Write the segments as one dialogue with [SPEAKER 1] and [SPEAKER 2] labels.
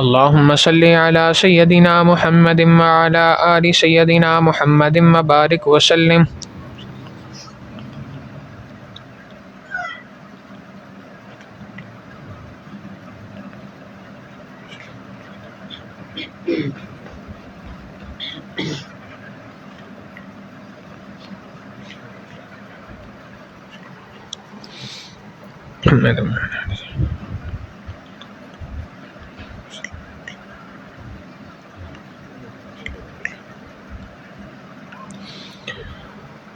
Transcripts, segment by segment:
[SPEAKER 1] اللهم صل على سيدنا محمد وعلى آل سيدنا محمد وبارك وسلم.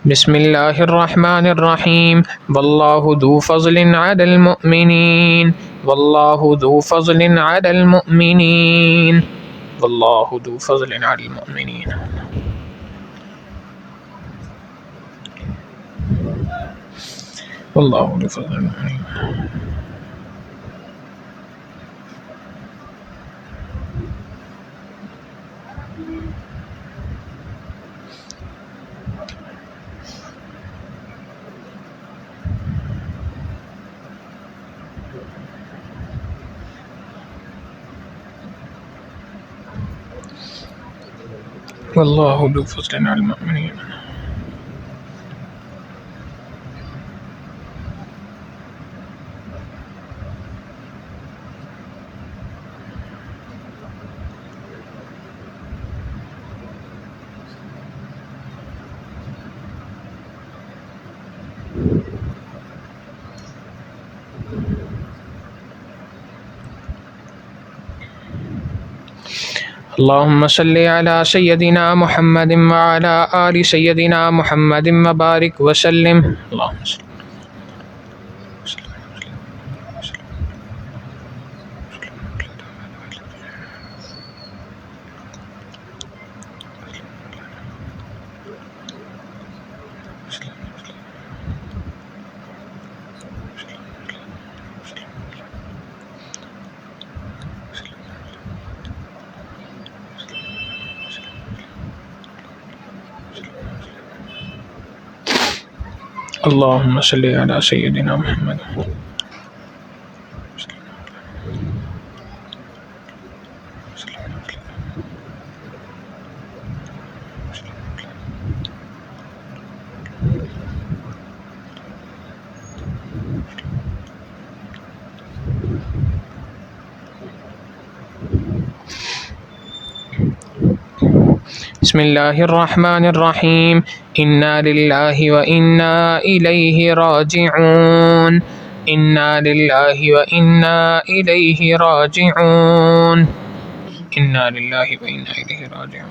[SPEAKER 1] بسم الله الرحمن الرحيم. والله ذو فضل على المؤمنين. والله ذو فضل على المؤمنين. والله ذو فضل على المؤمنين. والله ذو فضل على المؤمنين. والله ذو فضل على المؤمنين. اللهم صل على سيدنا محمد وعلى آل سيدنا محمد وبارك وسلم. اللهم صل. اللهم صل على سيدنا محمد. بسم الله الرحمن الرحيم. إنا لله وإنا إليه راجعون. إنا لله وإنا إليه راجعون. إنا لله وإنا إليه راجعون.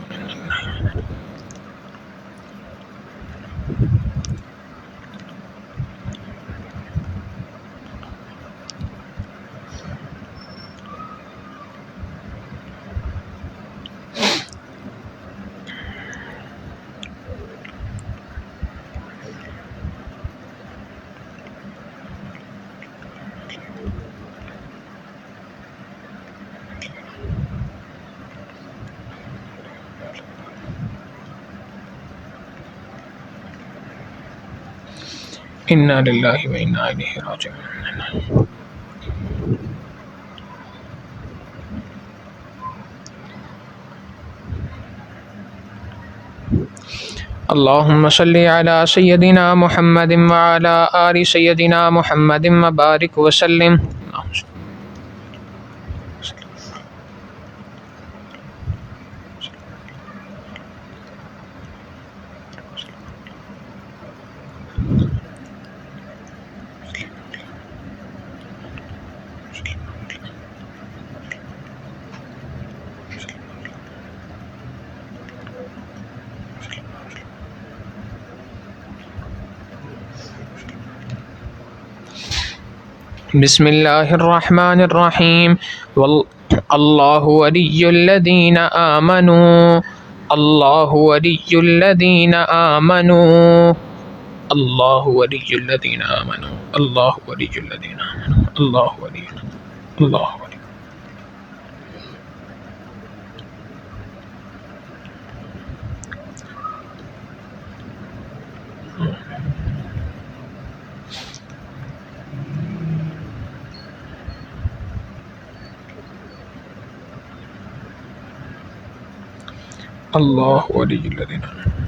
[SPEAKER 1] إنا لله وإنا إليه راجعون. اللهم صل على سيدنا محمد وعلى آل سيدنا محمد وبارك وسلم. بسم الله الرحمن الرحيم. الله ولي الذين آمنوا. الله ولي الذين آمنوا. الله ولي الذين آمنوا. الله ولي الذين آمنوا. الله ولي. الله ولي. اللہ ولی الذین آمنوا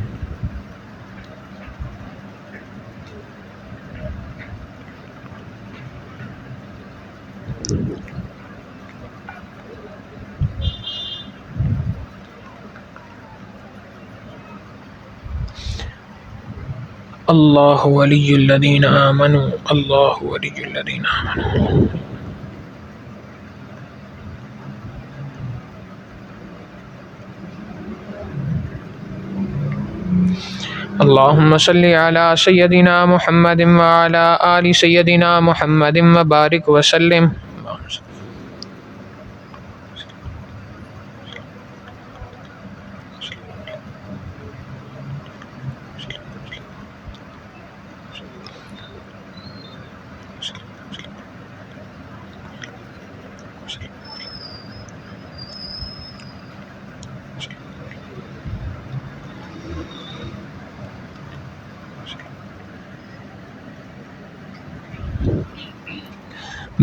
[SPEAKER 1] اللہ ولی الذین آمنوا اللہ ولی الذین آمنوا اللہم صلی علی سیدنا محمد وعلی آل سیدنا محمد وبارک وسلم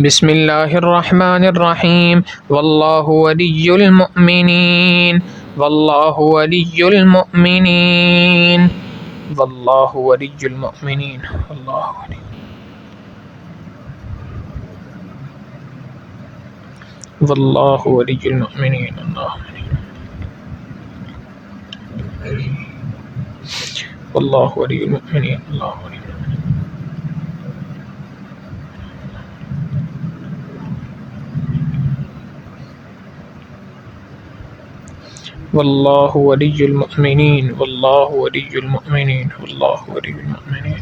[SPEAKER 1] بسم اللہ الرحمن الرحیم واللہ ولی المؤمنین واللہ ولی المؤمنین واللہ ولی المؤمنین واللہ ولی المؤمنین واللہ ولی المؤمنین اللہ ولی واللہ ولی المؤمنین واللہ ولی المؤمنین واللہ ولی المؤمنین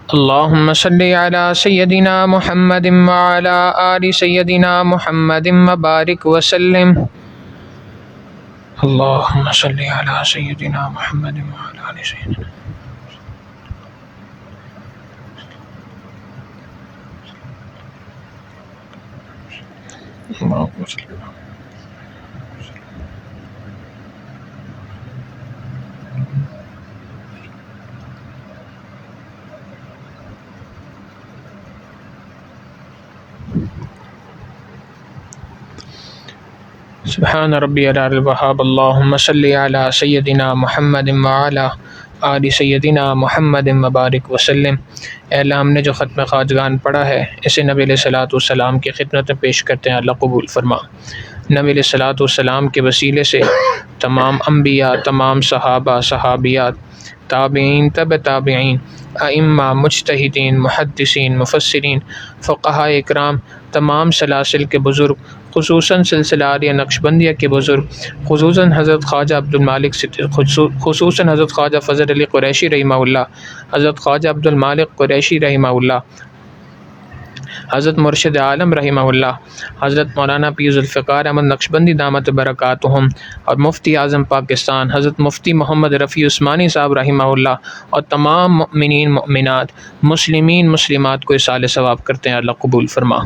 [SPEAKER 1] اللہم صلی علی سیدنا محمد وعلی آل سیدنا محمد وبارک وسلم اللہم صلی علی سیدنا محمد وعلی آل سیدنا اللہم صلی علی سبحان ربی العلی الوہاب اللہم صلی علی سیدنا محمد وعلی آل سیدنا محمد وبارک وسلم۔ اے اللہ، ہم نے جو ختم خواجگان پڑھا ہے اسے نبی علیہ الصلوۃ والسلام کی خدمت میں پیش کرتے ہیں، اللہ قبول فرما۔ نبی علیہ الصلوۃ والسلام کے وسیلے سے تمام انبیاء، تمام صحابہ، صحابیات، تابعین، تبع تابعین، ائمہ، مجتہدین، محدثین، مفسرین، فقہاء اکرام، تمام سلاسل کے بزرگ، خصوصاً سلسلہ آریہ نقشبندیہ کے بزرگ، خصوصاً حضرت خواجہ عبدالمالک خصوصاً حضرت خواجہ فضل علی قریشی رحمہ اللہ، حضرت خواجہ عبدالمالک قریشی رحمہ اللہ، حضرت مرشد عالم رحمہ اللہ، حضرت مولانا پیر ذوالفقار احمد نقشبندی دامت برکاتہم، اور مفتی اعظم پاکستان حضرت مفتی محمد رفیع عثمانی صاحب رحمہ اللہ، اور تمام مؤمنین مؤمنات، مسلمین مسلمات کو اصال ثواب کرتے ہیں، اللہ قبول فرما۔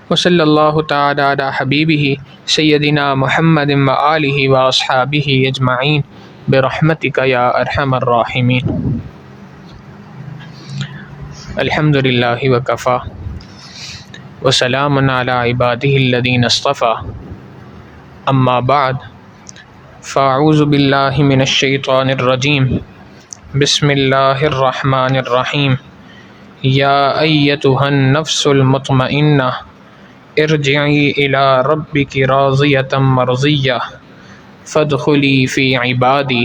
[SPEAKER 1] وصلی اللہ تعالی علی حبیبہ سیدنا محمد وآلہ واصحابہ اجمعین برحمتک یا ارحم الراحمین۔ الحمد للہ وکفی وسلام علی عبادہ الذین اصطفی، اما بعد فاعوذ باللہ من الشیطان الرجیم، بسم اللہ الرحمن الرحیم۔ یا ایتھا النفس المطمئنہ ارجعی الی ربک راضیۃ مرضیہ فادخلی فی عبادی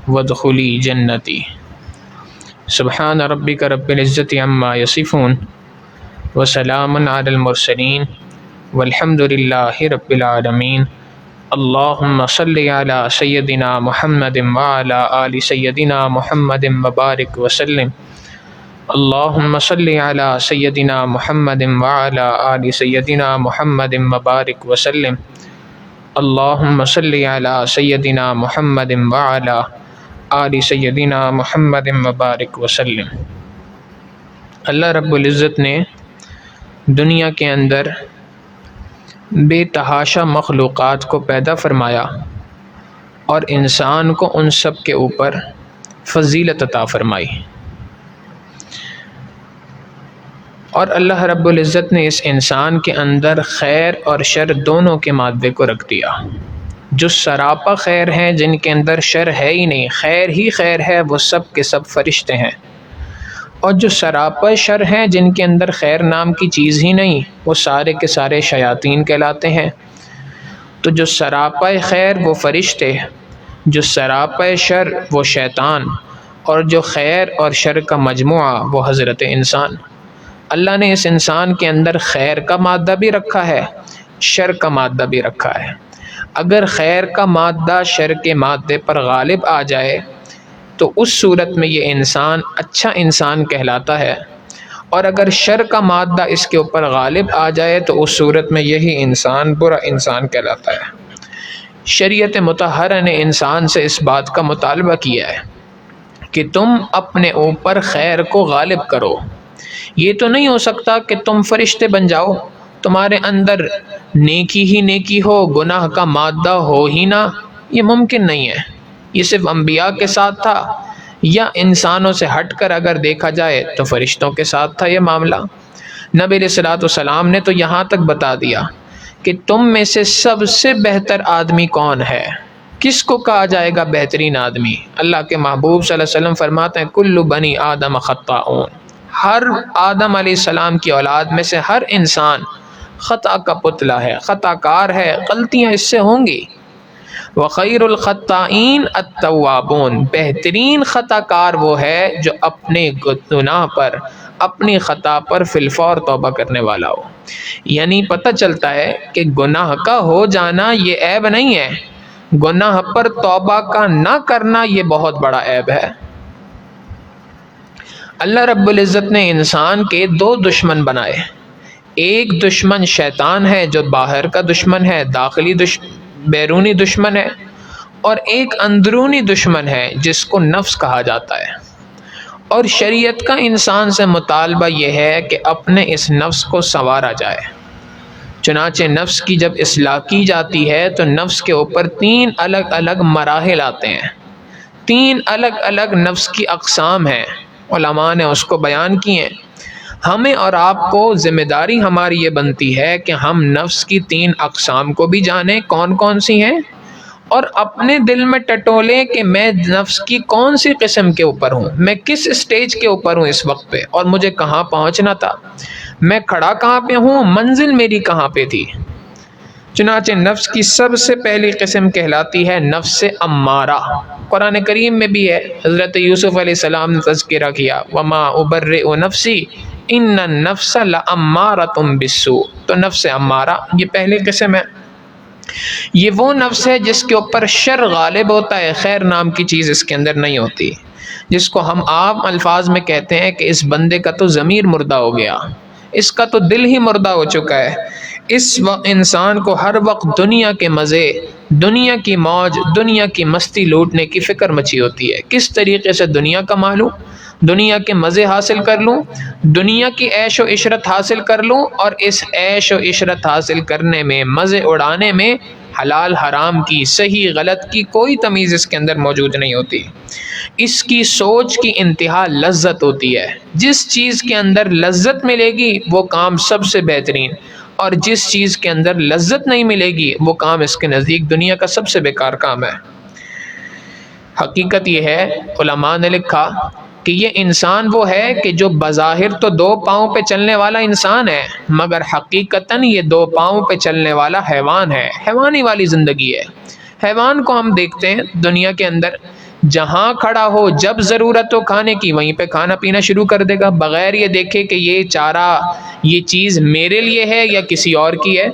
[SPEAKER 1] وادخلی جنتی۔ سبحان ربک رب العزۃ عما یصفون وسلام علی المرسلین والحمد للہ رب العالمین۔ اللہم صلی علی سیدنا محمد وعلی آل سیدنا محمد وبارک وسلم۔ اللہم صلی علی سیدنا محمد وعلی آل سیدنا محمد وبارک وسلم۔ اللہم صلی علی سیدنا محمد وعلی آل سیدنا محمد وبارک وسلم۔ اللہ رب العزت نے دنیا کے اندر بے تحاشا مخلوقات کو پیدا فرمایا اور انسان کو ان سب کے اوپر فضیلت عطا فرمائی، اور اللہ رب العزت نے اس انسان کے اندر خیر اور شر دونوں کے مادے کو رکھ دیا۔ جو سراپا خیر ہیں، جن کے اندر شر ہے ہی نہیں، خیر ہی خیر ہے، وہ سب کے سب فرشتے ہیں، اور جو سراپا شر ہیں، جن کے اندر خیر نام کی چیز ہی نہیں، وہ سارے کے سارے شیاطین کہلاتے ہیں۔ تو جو سراپا خیر وہ فرشتے، جو سراپا شر وہ شیطان، اور جو خیر اور شر کا مجموعہ وہ حضرت انسان۔ اللہ نے اس انسان کے اندر خیر کا مادہ بھی رکھا ہے، شر کا مادہ بھی رکھا ہے۔ اگر خیر کا مادہ شر کے مادے پر غالب آ جائے تو اس صورت میں یہ انسان اچھا انسان کہلاتا ہے، اور اگر شر کا مادہ اس کے اوپر غالب آ جائے تو اس صورت میں یہی انسان برا انسان کہلاتا ہے۔ شریعت مطہرہ نے انسان سے اس بات کا مطالبہ کیا ہے کہ تم اپنے اوپر خیر کو غالب کرو۔ یہ تو نہیں ہو سکتا کہ تم فرشتے بن جاؤ، تمہارے اندر نیکی ہی نیکی ہو، گناہ کا مادہ ہو ہی نہ، یہ ممکن نہیں ہے۔ یہ صرف انبیاء کے ساتھ تھا، یا انسانوں سے ہٹ کر اگر دیکھا جائے تو فرشتوں کے ساتھ تھا یہ معاملہ۔ نبی علیہ الصلوۃ والسلام نے تو یہاں تک بتا دیا کہ تم میں سے سب سے بہتر آدمی کون ہے، کس کو کہا جائے گا بہترین آدمی؟ اللہ کے محبوب صلی اللہ علیہ وسلم فرماتے ہیں کل بنی آدم خطاؤن، ہر آدم علیہ السلام کی اولاد میں سے ہر انسان خطا کا پتلا ہے، خطا کار ہے، غلطیاں اس سے ہوں گی۔ وخیر الخطائین التوابون، بہترین خطا کار وہ ہے جو اپنے گناہ پر، اپنی خطا پر فی الفور توبہ کرنے والا ہو۔ یعنی پتہ چلتا ہے کہ گناہ کا ہو جانا یہ عیب نہیں ہے، گناہ پر توبہ کا نہ کرنا یہ بہت بڑا عیب ہے۔ اللہ رب العزت نے انسان کے دو دشمن بنائے، ایک دشمن شیطان ہے جو باہر کا دشمن ہے، داخلی بیرونی دشمن ہے، اور ایک اندرونی دشمن ہے جس کو نفس کہا جاتا ہے۔ اور شریعت کا انسان سے مطالبہ یہ ہے کہ اپنے اس نفس کو سنوارا جائے۔ چنانچہ نفس کی جب اصلاح کی جاتی ہے تو نفس کے اوپر 3 الگ الگ مراحل آتے ہیں، 3 الگ الگ نفس کی اقسام ہیں، علماء نے اس کو بیان کی ہیں۔ ہمیں اور آپ کو ذمہ داری ہماری یہ بنتی ہے کہ ہم نفس کی 3 اقسام کو بھی جانیں کون کون سی ہیں، اور اپنے دل میں ٹٹولیں کہ میں نفس کی کون سی قسم کے اوپر ہوں، میں کس اسٹیج کے اوپر ہوں اس وقت پہ، اور مجھے کہاں پہنچنا تھا، میں کھڑا کہاں پہ ہوں، منزل میری کہاں پہ تھی۔ چنانچہ نفس کی سب سے پہلی قسم کہلاتی ہے نفس امارہ۔ قرآن کریم میں بھی ہے، حضرت یوسف علیہ السلام نے تذکرہ کیا وما ابرئ نفسی ان النفس لامارۃ بالسوء، تو نفس امارہ یہ پہلی قسم ہے۔ یہ وہ نفس ہے جس کے اوپر شر غالب ہوتا ہے، خیر نام کی چیز اس کے اندر نہیں ہوتی، جس کو ہم عام الفاظ میں کہتے ہیں کہ اس بندے کا تو ضمیر مردہ ہو گیا، اس کا تو دل ہی مردہ ہو چکا ہے۔ اس وقت انسان کو ہر وقت دنیا کے مزے، دنیا کی موج، دنیا کی مستی لوٹنے کی فکر مچی ہوتی ہے، کس طریقے سے دنیا کما لوں، دنیا کے مزے حاصل کر لوں، دنیا کی عیش و عشرت حاصل کر لوں، اور اس عیش و عشرت حاصل کرنے میں، مزے اڑانے میں حلال حرام کی، صحیح غلط کی کوئی تمیز اس کے اندر موجود نہیں ہوتی۔ اس کی سوچ کی انتہا لذت ہوتی ہے، جس چیز کے اندر لذت ملے گی وہ کام سب سے بہترین، اور جس چیز کے اندر لذت نہیں ملے گی وہ کام اس کے نزدیک دنیا کا سب سے بیکار کام ہے۔ حقیقت یہ ہے، علماء نے لکھا کہ یہ انسان وہ ہے کہ جو بظاہر تو 2 پاؤں پہ چلنے والا انسان ہے، مگر حقیقتاً یہ 2 پاؤں پہ چلنے والا حیوان ہے، حیوانی والی زندگی ہے۔ حیوان کو ہم دیکھتے ہیں دنیا کے اندر، جہاں کھڑا ہو جب ضرورت ہو کھانے کی وہیں پہ کھانا پینا شروع کر دے گا، بغیر یہ دیکھے کہ یہ چارہ، یہ چیز میرے لیے ہے یا کسی اور کی ہے۔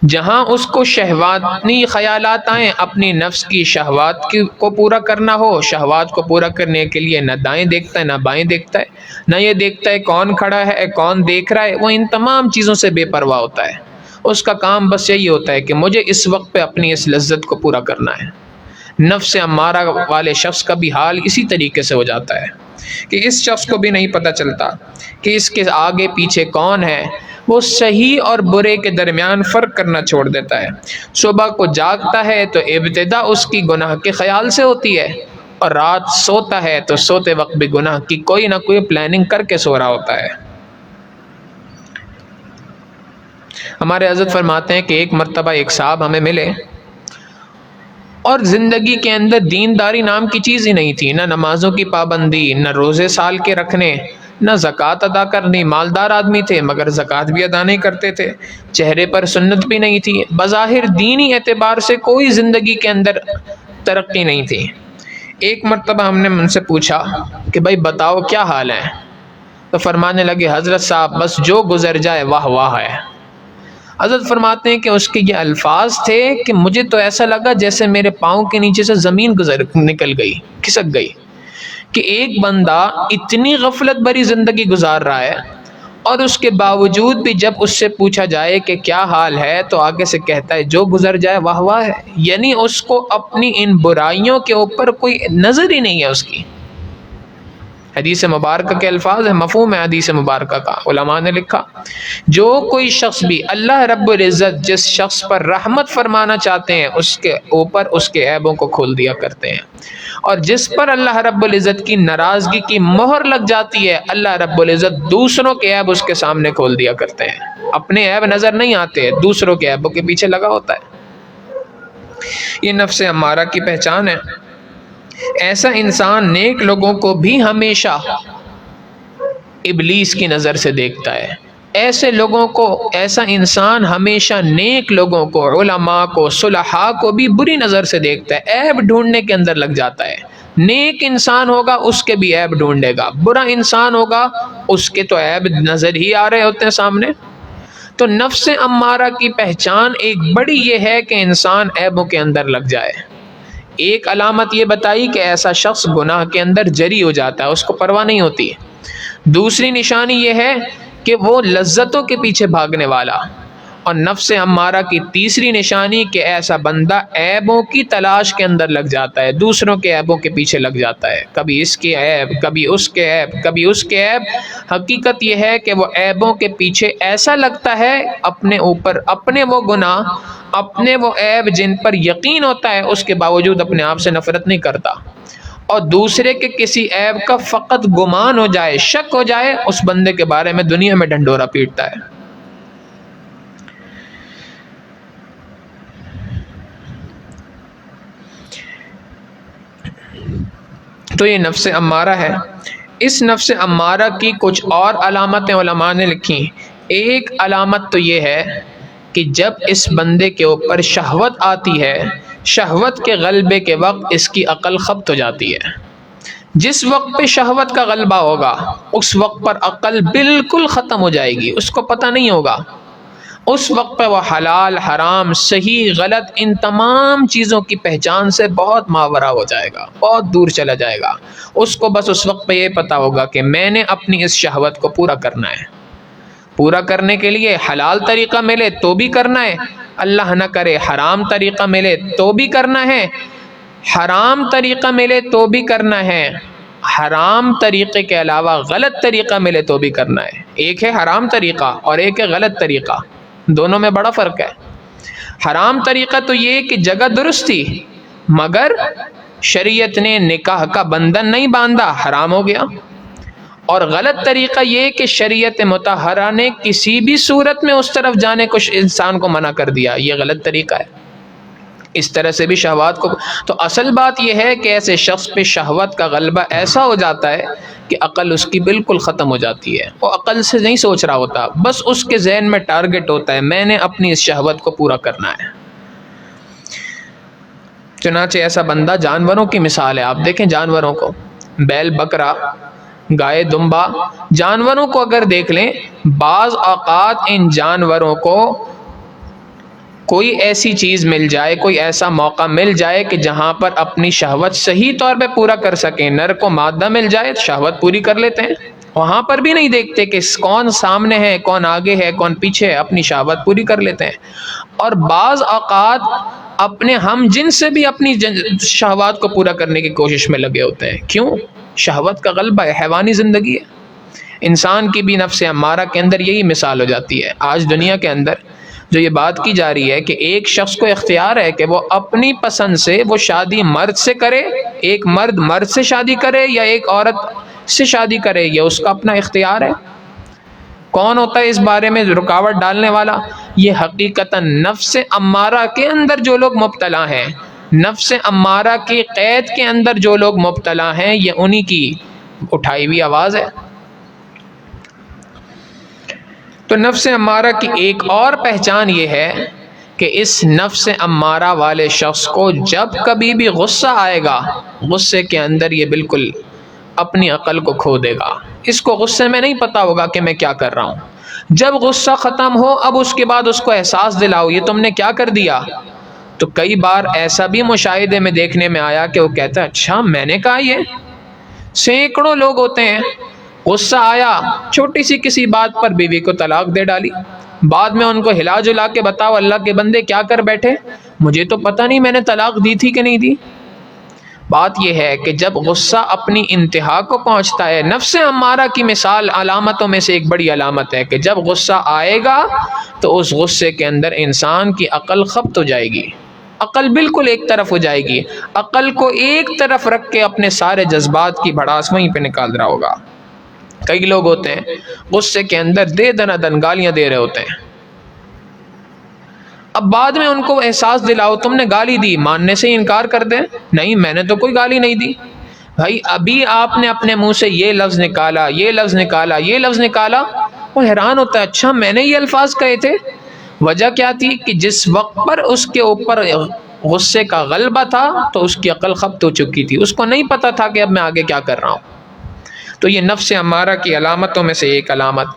[SPEAKER 1] جہاں اس کو شہوانی خیالات آئیں، اپنی نفس کی شہوات کو پورا کرنا ہو، شہوات کو پورا کرنے کے لیے نہ دائیں دیکھتا ہے نہ بائیں دیکھتا ہے، نہ یہ دیکھتا ہے کون کھڑا ہے کون دیکھ رہا ہے، وہ ان تمام چیزوں سے بے پرواہ ہوتا ہے۔ اس کا کام بس یہی ہوتا ہے کہ مجھے اس وقت پہ اپنی اس لذت کو پورا کرنا ہے۔ نفس امارہ والے شخص کا بھی حال اسی طریقے سے ہو جاتا ہے کہ اس شخص کو بھی نہیں پتہ چلتا کہ اس کے آگے پیچھے کون ہے، وہ صحیح اور برے کے درمیان فرق کرنا چھوڑ دیتا ہے۔ صبح کو جاگتا ہے تو ابتدا اس کی گناہ کے خیال سے ہوتی ہے، اور رات سوتا ہے تو سوتے وقت بھی گناہ کی کوئی نہ کوئی پلاننگ کر کے سو رہا ہوتا ہے۔ ہمارے حضرت فرماتے ہیں کہ ایک مرتبہ ایک صاحب ہمیں ملے، اور زندگی کے اندر دینداری نام کی چیز ہی نہیں تھی، نہ نمازوں کی پابندی، نہ روزے سال کے رکھنے، نہ زکوٰۃ ادا کرنی۔ مالدار آدمی تھے مگر زکوٰۃ بھی ادا نہیں کرتے تھے، چہرے پر سنت بھی نہیں تھی، بظاہر دینی اعتبار سے کوئی زندگی کے اندر ترقی نہیں تھی۔ ایک مرتبہ ہم نے ان سے پوچھا کہ بھائی بتاؤ کیا حال ہے؟ تو فرمانے لگے حضرت صاحب بس جو گزر جائے واہ واہ ہے۔ حضرت فرماتے ہیں کہ اس کے یہ الفاظ تھے کہ مجھے تو ایسا لگا جیسے میرے پاؤں کے نیچے سے زمین نکل گئی، کھسک گئی، کہ ایک بندہ اتنی غفلت بھری زندگی گزار رہا ہے، اور اس کے باوجود بھی جب اس سے پوچھا جائے کہ کیا حال ہے تو آگے سے کہتا ہے جو گزر جائے واہ واہ ہے۔ یعنی اس کو اپنی ان برائیوں کے اوپر کوئی نظر ہی نہیں ہے اس کی۔ حدیث مبارکہ کے الفاظ ہیں، مفہوم ہے حدیث مبارکہ کا، علماء نے لکھا جو کوئی شخص بھی اللہ رب العزت جس شخص پر رحمت فرمانا چاہتے ہیں اس کے اوپر اس کے عیبوں کو کھول دیا کرتے ہیں، اور جس پر اللہ رب العزت کی ناراضگی کی مہر لگ جاتی ہے اللہ رب العزت دوسروں کے عیب اس کے سامنے کھول دیا کرتے ہیں۔ اپنے عیب نظر نہیں آتے، دوسروں کے عیبوں کے پیچھے لگا ہوتا ہے۔ یہ نفس امارہ کی پہچان ہے۔ ایسا انسان نیک لوگوں کو بھی ہمیشہ ابلیس کی نظر سے دیکھتا ہے۔ ایسے لوگوں کو، ایسا انسان ہمیشہ نیک لوگوں کو، علماء کو، صلحاء کو بھی بری نظر سے دیکھتا ہے، عیب ڈھونڈنے کے اندر لگ جاتا ہے۔ نیک انسان ہوگا اس کے بھی عیب ڈھونڈے گا، برا انسان ہوگا اس کے تو عیب نظر ہی آ رہے ہوتے ہیں سامنے۔ تو نفس امارہ کی پہچان ایک بڑی یہ ہے کہ انسان عیبوں کے اندر لگ جائے۔ ایک علامت یہ بتائی کہ ایسا شخص گناہ کے اندر جری ہو جاتا ہے، اس کو پرواہ نہیں ہوتی۔ دوسری نشانی یہ ہے کہ وہ لذتوں کے پیچھے بھاگنے والا، اور نفس امارہ کی تیسری نشانی کہ ایسا بندہ عیبوں کی تلاش کے اندر لگ جاتا ہے، دوسروں کے عیبوں کے پیچھے لگ جاتا ہے، کبھی اس کے عیب، کبھی اس کے عیب، کبھی اس کے عیب۔ حقیقت یہ ہے کہ وہ عیبوں کے پیچھے ایسا لگتا ہے اپنے اوپر، اپنے وہ گناہ، اپنے وہ عیب جن پر یقین ہوتا ہے اس کے باوجود اپنے آپ سے نفرت نہیں کرتا، اور دوسرے کے کسی عیب کا فقط گمان ہو جائے، شک ہو جائے، اس بندے کے بارے میں دنیا میں ڈھنڈورا پیٹتا ہے۔ تو یہ نفس امارہ ہے۔ اس نفس امارہ کی کچھ اور علامتیں علماء نے لکھی۔ ایک علامت تو یہ ہے کہ جب اس بندے کے اوپر شہوت آتی ہے، شہوت کے غلبے کے وقت اس کی عقل خبت ہو جاتی ہے۔ جس وقت پہ شہوت کا غلبہ ہوگا اس وقت پر عقل بالکل ختم ہو جائے گی، اس کو پتہ نہیں ہوگا۔ اس وقت پہ وہ حلال، حرام، صحیح، غلط، ان تمام چیزوں کی پہچان سے بہت ماورا ہو جائے گا، بہت دور چلا جائے گا۔ اس کو بس اس وقت پہ یہ پتا ہوگا کہ میں نے اپنی اس شہوت کو پورا کرنا ہے۔ پورا کرنے کے لیے حلال طریقہ ملے تو بھی کرنا ہے، اللہ نہ کرے حرام طریقہ ملے تو بھی کرنا ہے، حرام طریقہ ملے تو بھی کرنا ہے، حرام طریقے کے علاوہ غلط طریقہ ملے تو بھی کرنا ہے۔ ایک ہے حرام طریقہ اور ایک ہے غلط طریقہ، دونوں میں بڑا فرق ہے۔ حرام طریقہ تو یہ کہ جگہ درست تھی مگر شریعت نے نکاح کا بندھن نہیں باندھا، حرام ہو گیا۔ اور غلط طریقہ یہ کہ شریعت مطہرہ نے کسی بھی صورت میں اس طرف جانے کو انسان کو منع کر دیا، یہ غلط طریقہ ہے۔ اس طرح سے بھی شہوات کو، تو اصل بات یہ ہے کہ ایسے شخص پہ شہوت کا غلبہ ایسا ہو جاتا ہے کہ عقل اس کی بالکل ختم ہو جاتی ہے، وہ عقل سے نہیں سوچ رہا ہوتا، بس اس کے ذہن میں ٹارگٹ ہوتا ہے میں نے اپنی اس شہوت کو پورا کرنا ہے۔ چنانچہ ایسا بندہ جانوروں کی مثال ہے، آپ دیکھیں جانوروں کو، بیل، بکرا، گائے، دمبا، جانوروں کو اگر دیکھ لیں، بعض اوقات ان جانوروں کو کوئی ایسی چیز مل جائے، کوئی ایسا موقع مل جائے کہ جہاں پر اپنی شہوت صحیح طور پہ پورا کر سکیں، نر کو مادہ مل جائے شہوت پوری کر لیتے ہیں، وہاں پر بھی نہیں دیکھتے کہ کون سامنے ہے، کون آگے ہے، کون پیچھے ہے، اپنی شہوت پوری کر لیتے ہیں۔ اور بعض اوقات اپنے ہم جن سے بھی اپنی شہوات کو پورا کرنے کی کوشش میں لگے ہوتے ہیں۔ کیوں؟ شہوت کا غلبہ ہے، حیوانی زندگی ہے۔ انسان کی بھی نفس امارہ کے اندر یہی مثال ہو جاتی ہے۔ آج دنیا کے اندر جو یہ بات کی جا رہی ہے کہ ایک شخص کو اختیار ہے کہ وہ اپنی پسند سے وہ شادی مرد سے کرے، ایک مرد مرد سے شادی کرے یا ایک عورت سے شادی کرے، یہ اس کا اپنا اختیار ہے۔ کون ہوتا ہے اس بارے میں رکاوٹ ڈالنے والا؟ یہ حقیقتاً نفس امارہ کے اندر جو لوگ مبتلا ہیں، نفس امارہ کی قید کے اندر جو لوگ مبتلا ہیں، یہ انہی کی اٹھائی ہوئی آواز ہے۔ تو نفس امارہ کی ایک اور پہچان یہ ہے کہ اس نفس امارہ والے شخص کو جب کبھی بھی غصہ آئے گا، غصے کے اندر یہ بالکل اپنی عقل کو کھو دے گا۔ اس کو غصے میں نہیں پتا ہوگا کہ میں کیا کر رہا ہوں۔ جب غصہ ختم ہو، اب اس کے بعد اس کو احساس دلاؤ یہ تم نے کیا کر دیا، تو کئی بار ایسا بھی مشاہدے میں دیکھنے میں آیا کہ وہ کہتا ہے اچھا میں نے کہا یہ۔ سینکڑوں لوگ ہوتے ہیں، غصہ آیا چھوٹی سی کسی بات پر بیوی کو طلاق دے ڈالی، بعد میں ان کو ہلا جلا کے بتاؤ اللہ کے بندے کیا کر بیٹھے، مجھے تو پتہ نہیں میں نے طلاق دی تھی کہ نہیں دی۔ بات یہ ہے کہ جب غصہ اپنی انتہا کو پہنچتا ہے، نفس امارہ کی مثال علامتوں میں سے ایک بڑی علامت ہے کہ جب غصہ آئے گا تو اس غصے کے اندر انسان کی عقل خبط ہو جائے گی، عقل بالکل ایک طرف ہو جائے گی، عقل کو ایک طرف رکھ کے اپنے سارے جذبات کی بھڑاس وہیں پہ نکال رہا ہوگا۔ کئی لوگ ہوتے ہیں غصے کے اندر دے دنا دن گالیاں دے رہے ہوتے ہیں، اب بعد میں ان کو احساس دلاؤ تم نے گالی دی، ماننے سے انکار کر دیں نہیں میں نے تو کوئی گالی نہیں دی۔ بھائی ابھی آپ نے اپنے منہ سے یہ لفظ نکالا، یہ لفظ نکالا، یہ لفظ نکالا، وہ حیران ہوتا ہے اچھا میں نے یہ الفاظ کہے تھے۔ وجہ کیا تھی کہ جس وقت پر اس کے اوپر غصے کا غلبہ تھا تو اس کی عقل خبط ہو چکی تھی، اس کو نہیں پتا تھا کہ اب میں آگے کیا کر رہا ہوں۔ تو یہ نفس امارہ کی علامتوں میں سے ایک علامت۔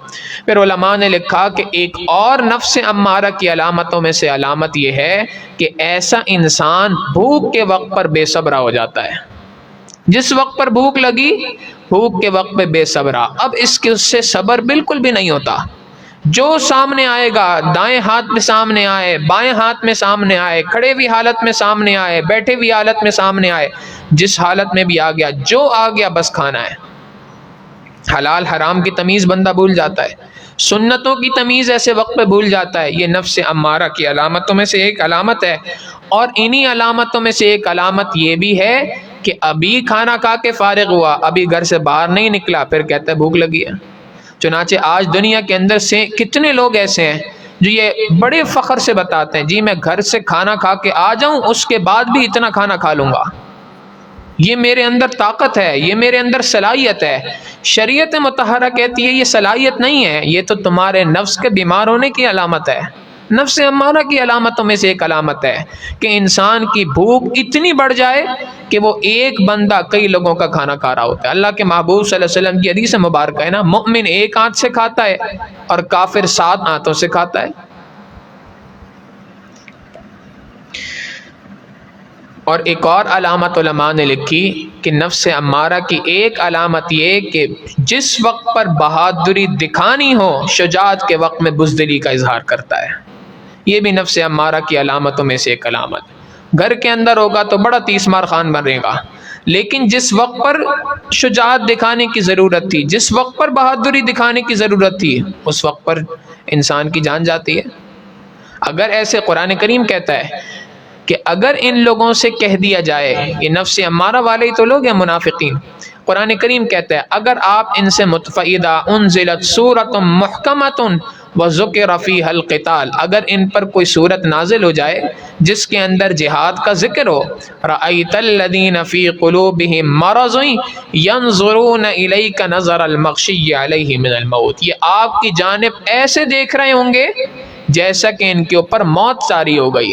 [SPEAKER 1] پھر علماء نے لکھا کہ ایک اور نفس امارہ کی علامتوں میں سے علامت یہ ہے کہ ایسا انسان بھوک کے وقت پر بے صبرا ہو جاتا ہے۔ جس وقت پر بھوک لگی، بھوک کے وقت پہ بے صبرا، اب اس سے صبر بالکل بھی نہیں ہوتا۔ جو سامنے آئے گا، دائیں ہاتھ میں سامنے آئے، بائیں ہاتھ میں سامنے آئے، کھڑے ہوئی حالت میں سامنے آئے، بیٹھے ہوئی حالت میں سامنے آئے، جس حالت میں بھی آ گیا، جو آ گیا بس کھانا ہے۔ حلال حرام کی تمیز بندہ بھول جاتا ہے، سنتوں کی تمیز ایسے وقت پہ بھول جاتا ہے۔ یہ نفس امارہ کی علامتوں میں سے ایک علامت ہے۔ اور انہی علامتوں میں سے ایک علامت یہ بھی ہے کہ ابھی کھانا کھا کے فارغ ہوا، ابھی گھر سے باہر نہیں نکلا، پھر کہتا ہے بھوک لگی ہے۔ چنانچہ آج دنیا کے اندر سے کتنے لوگ ایسے ہیں جو یہ بڑے فخر سے بتاتے ہیں جی میں گھر سے کھانا کھا کے آ جاؤں اس کے بعد بھی اتنا کھانا کھا لوں گا، یہ میرے اندر طاقت ہے، یہ میرے اندر صلاحیت ہے۔ شریعت مطہرہ کہتی ہے یہ صلاحیت نہیں ہے، یہ تو تمہارے نفس کے بیمار ہونے کی علامت ہے۔ نفس امارہ کی علامتوں میں سے ایک علامت ہے کہ انسان کی بھوک اتنی بڑھ جائے کہ وہ ایک بندہ کئی لوگوں کا کھانا کھا رہا ہوتا ہے۔ اللہ کے محبوب صلی اللہ علیہ وسلم کی حدیث مبارکہ ہے نا، مومن ایک آنت سے کھاتا ہے اور کافر 7 آنتوں سے کھاتا ہے۔ اور ایک اور علامت علماء نے لکھی کہ نفس امارہ کی ایک علامت یہ کہ جس وقت پر بہادری دکھانی ہو، شجاعت کے وقت میں بزدلی کا اظہار کرتا ہے۔ یہ بھی نفس امارہ کی علامتوں میں سے ایک علامت۔ گھر کے اندر ہوگا تو بڑا تیس مار خان بنے گا، لیکن جس وقت پر شجاعت دکھانے کی ضرورت تھی، جس وقت پر بہادری دکھانے کی ضرورت تھی، اس وقت پر انسان کی جان جاتی ہے۔ اگر ایسے قرآن کریم کہتا ہے کہ اگر ان لوگوں سے کہہ دیا جائے، یہ نفس امارہ والے ہی تو لوگ ہیں منافقین، قرآن کریم کہتا ہے اگر آپ ان سے متفیدہ انزلت سورۃ محکمۃ وذکر فیہا القتال، اگر ان پر کوئی سورت نازل ہو جائے جس کے اندر جہاد کا ذکر ہو، رأیت الذین فی قلوبہم مرض ینظرون الیک نظر المغشی علیہ من الموت، یہ آپ کی جانب ایسے دیکھ رہے ہوں گے جیسا کہ ان کے اوپر موت طاری ہو گئی،